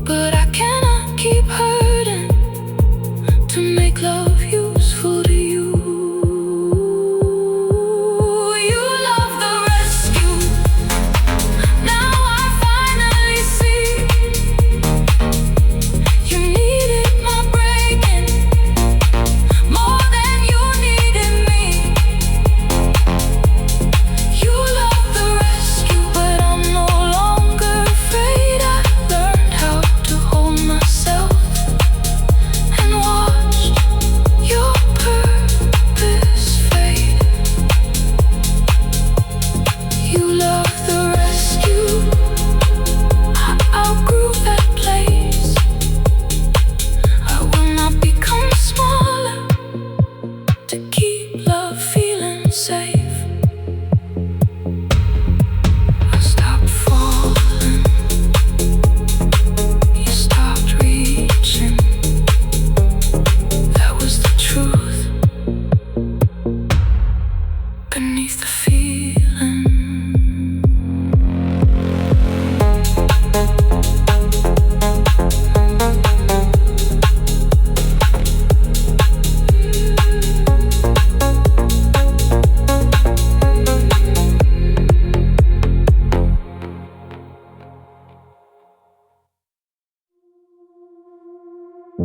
S1: but I cannot keep hurting to make love useful to you. You love the rescue, now I finally see. You needed my breaking more than you needed me.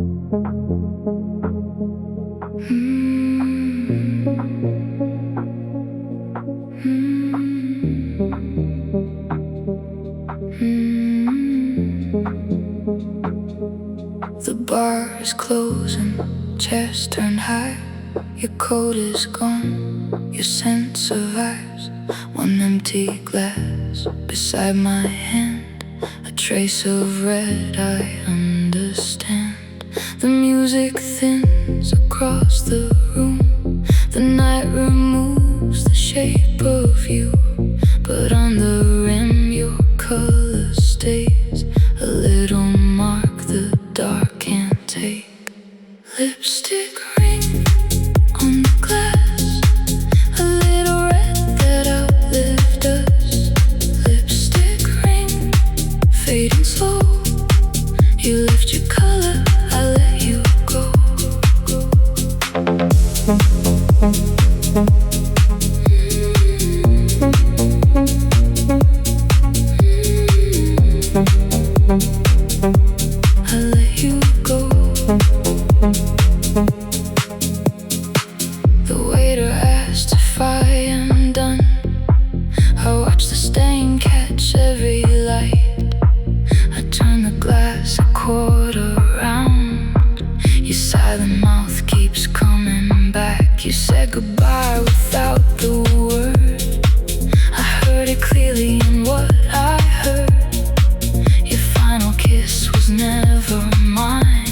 S1: The bar is closing, chairs turn high. Your coat is gone, your scent survives. One empty glass beside my hand, a trace of red, I understand. The music thins across the room. The night removes the shape of you, but on the rim your color stays. A little mark the dark can't take. Lipstick ring on the glass, a little red that outlived us. Lipstick ring, fading slow. You left your color, I let you go. I let you go. The waiter asked if I am done. I watch the stain catch every light. I turn the glass a quarter round. Your silent mouth keeps coming back. You said goodbye without the word. I heard it clearly in what I heard. Your final kiss was never mine.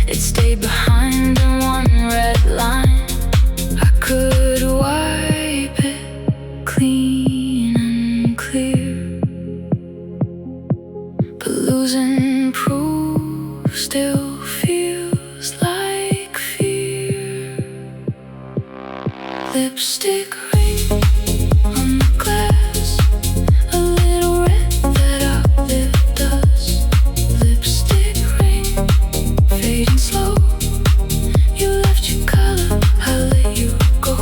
S1: It stayed behind in one red line. I could wipe it clean and clear, but losing proof still feels like fear. Lipstick ring on the glass, a little red that outlived us. Lipstick ring, fading slow. You left your color, I let you go.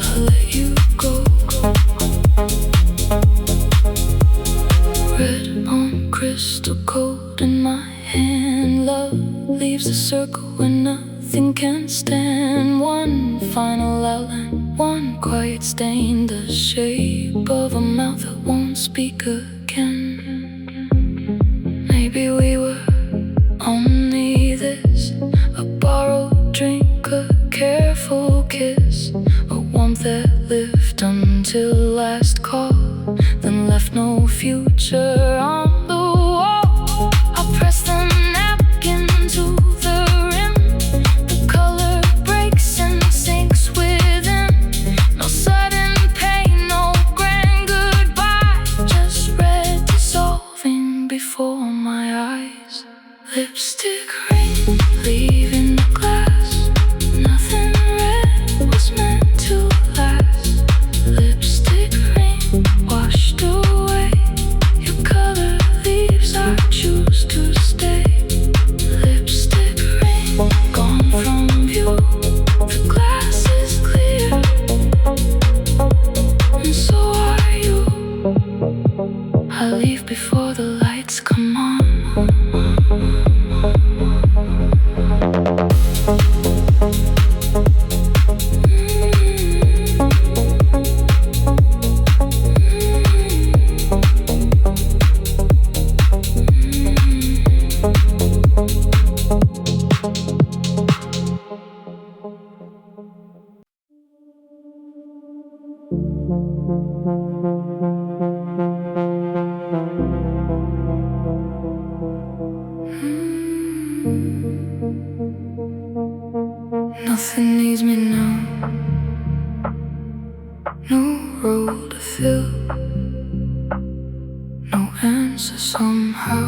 S1: I let you go. Red on crystal cold in my hand. Love leaves a circle where nothing can stand. One final outline, one quiet stain, the shape of a mouth that won't speak again. Maybe we were only this, a borrowed drink, a careful kiss, a warmth that lived until last call, then left no future on the wall. I press the napkin to the rim. The color breaks and sinks within. No sudden pain, no grand goodbye, just red dissolving before my eyes. Lipstick ring, leaving the glass. Nothing red was meant to last. Lipstick ring, washed away. Your color leaves, I choose to stay. Lipstick ring, gone from view. The glass is clear, and so are you. I leave before the lights come on. Nothing needs me now. No role to fill, no answer somehow.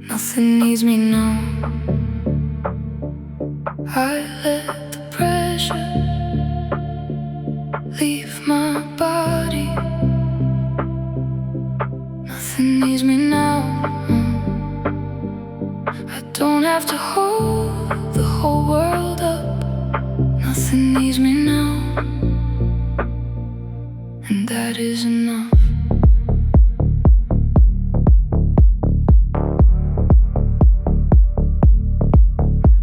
S1: Nothing needs me now. I let the pressure leave my body. Nothing needs me now. I don't have to hold the whole world up. Nothing needs me now, and that is enough.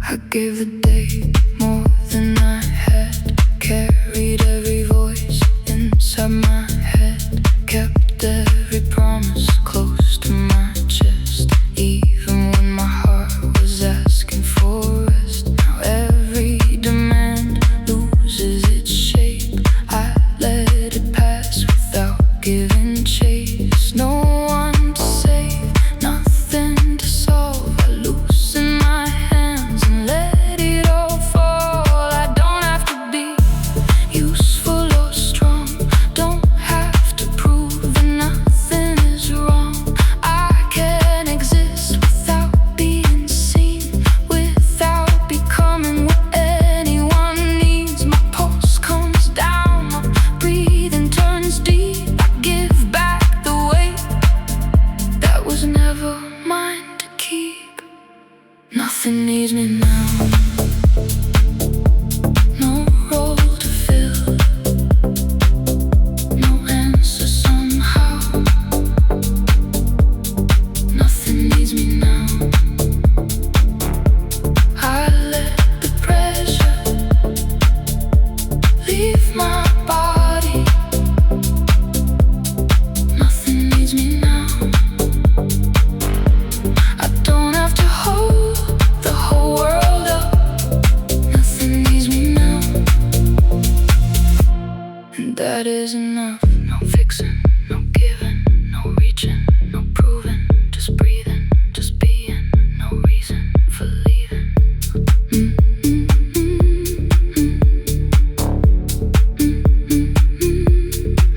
S1: I gave the day more than I had, carried every voice inside my head, kept every promise close to my chest, even when my heart was asking for rest. Now every demand loses its shape. I let it pass without giving chase. No one to save, nothing to solve. I loosen my hands and let it all fall. I don't have to be useful or strong, don't have to prove that nothing is wrong. I can exist without being seen, without becoming what anyone needs. My pulse comes down, my breathing turns deep. I give back the weight that was never mine to keep. Nothing needs me now, no role to fill, no answer somehow. Nothing needs me now. I let the pressure leave my body. Nothing needs me now. I don't have to hold the whole world up. Nothing needs me now, and that is enough. No fixing, no giving, no reaching, no proving. Just breathing, just being. No reason for leaving.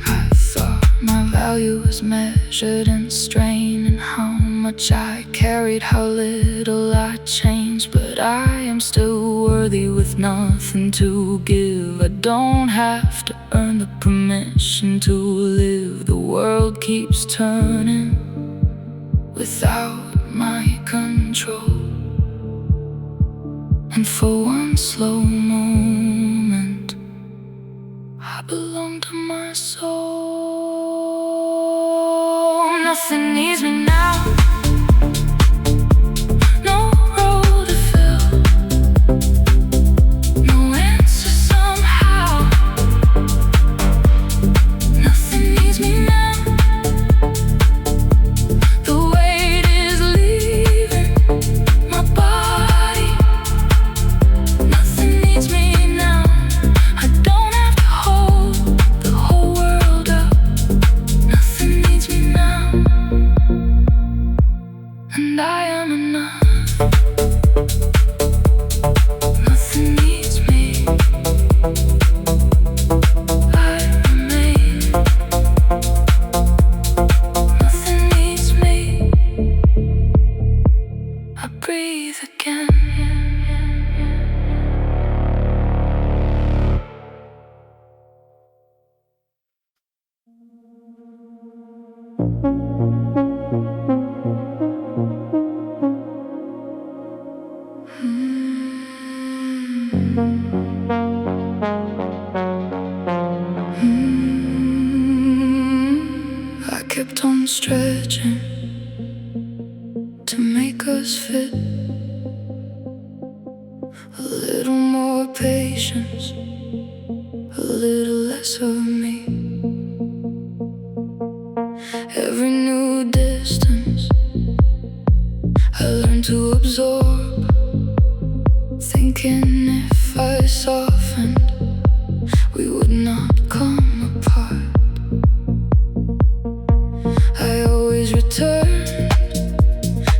S1: I thought my value was measured in strain, and how much I carried, how little I changed. But I am still worthy with nothing to give. I don't have to earn the permission to live. The world keeps turning without my control, and for one slow moment I belong to my soul. Nothing needs me now, no role to fill, no answer somehow. Nothing needs me now. The weight is leaving my body. Nothing needs me now. I don't have to hold the whole world up. Nothing needs me now, and I am enough. Nothing needs me. I remain. Nothing needs me. I breathe again. I kept on stretching to make us fit. A little more patience, a little less of me. Every new distance I learned to absorb, thinking if I softened we would not come apart. I always returned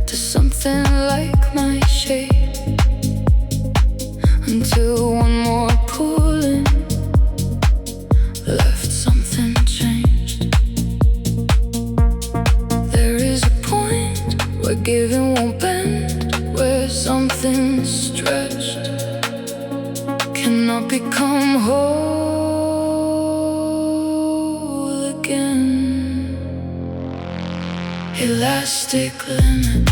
S1: to something like my shape, until one more pulling left something changed. There is a point where giving won't bend, where something stretched cannot become whole again. Elastic limit,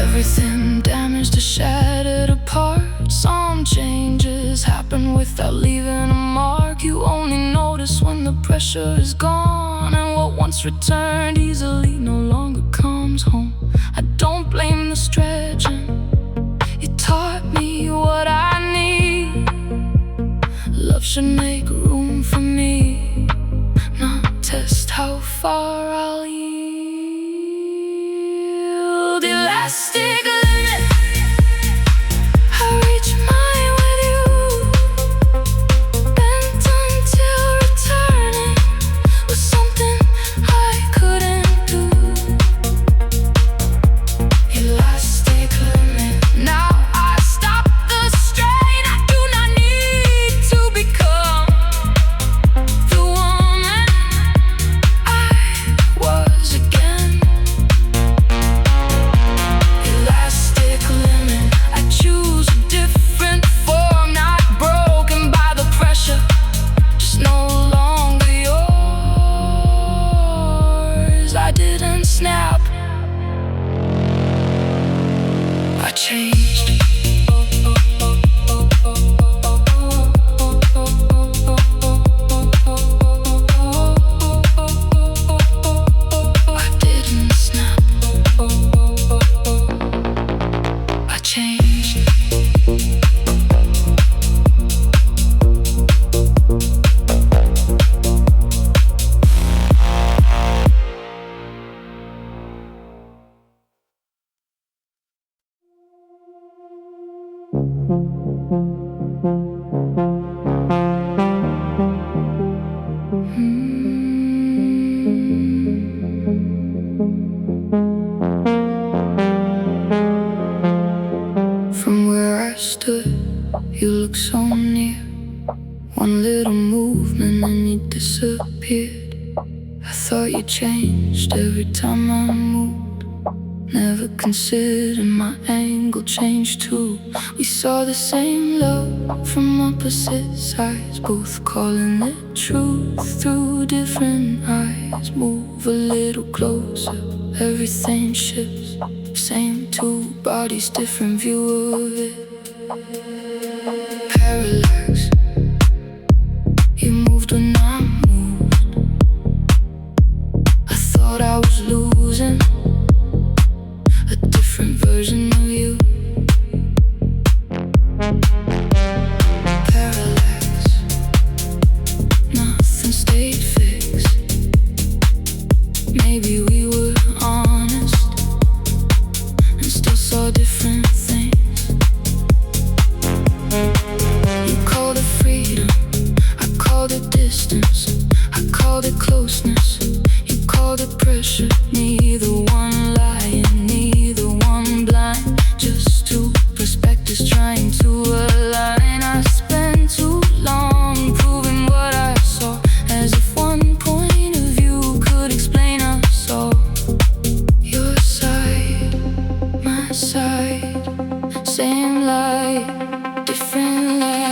S1: Everything damaged or shattered apart. Some changes happen without leaving a mark. You only notice when the pressure is gone, and what once returned easily no longer comes home. I don't blame the stretching, it taught me what I need. Love should make room for me, not test how far I'll yield. Elastic limit, I reach mine with you, bent until returning was something I couldn't do. Elastic limit, now I stop the strain. I do not need to become the woman I was again. Elastic limit, I choose a different form, not broken by the pressure, just no longer yours. I didn't snap, I changed. I didn't snap, I changed. From where I stood, you looked so near. One little movement and you disappeared. I thought you changed every time I moved. Never considered my angle changed too. We saw the same love from opposite sides, both calling it truth through different eyes. Move a little closer, everything shifts. Same two bodies, different view of it. Parallax, you moved when I moved. I thought I was losing a different version of you. Parallax, nothing stayed fixed. Maybe we were honest and still saw different things. You called it freedom, I called it distance. I called it closeness, you called it pressure. Neither one lying, neither one blind. Just two perspectives trying to align. I spent too long proving what I saw, as if one point of view could explain us all. Your side, my side, same light, different light.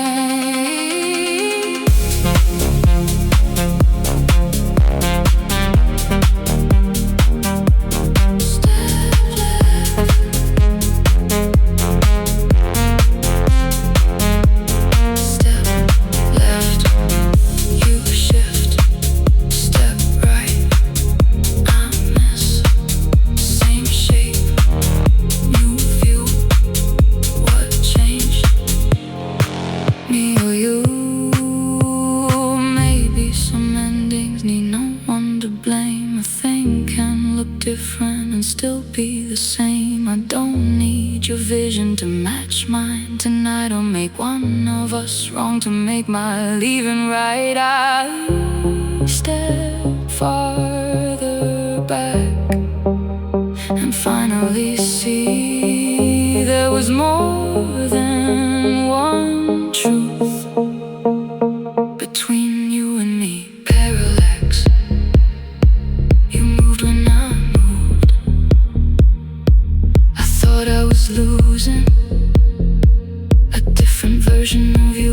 S1: Different and still be the same. I don't need your vision to match mine tonight, or make one of us wrong to make my leaving right. I step farther back and finally see there was more than one truth between you and me. Parallax, you moved when I moved. I thought I was losing a different version of you.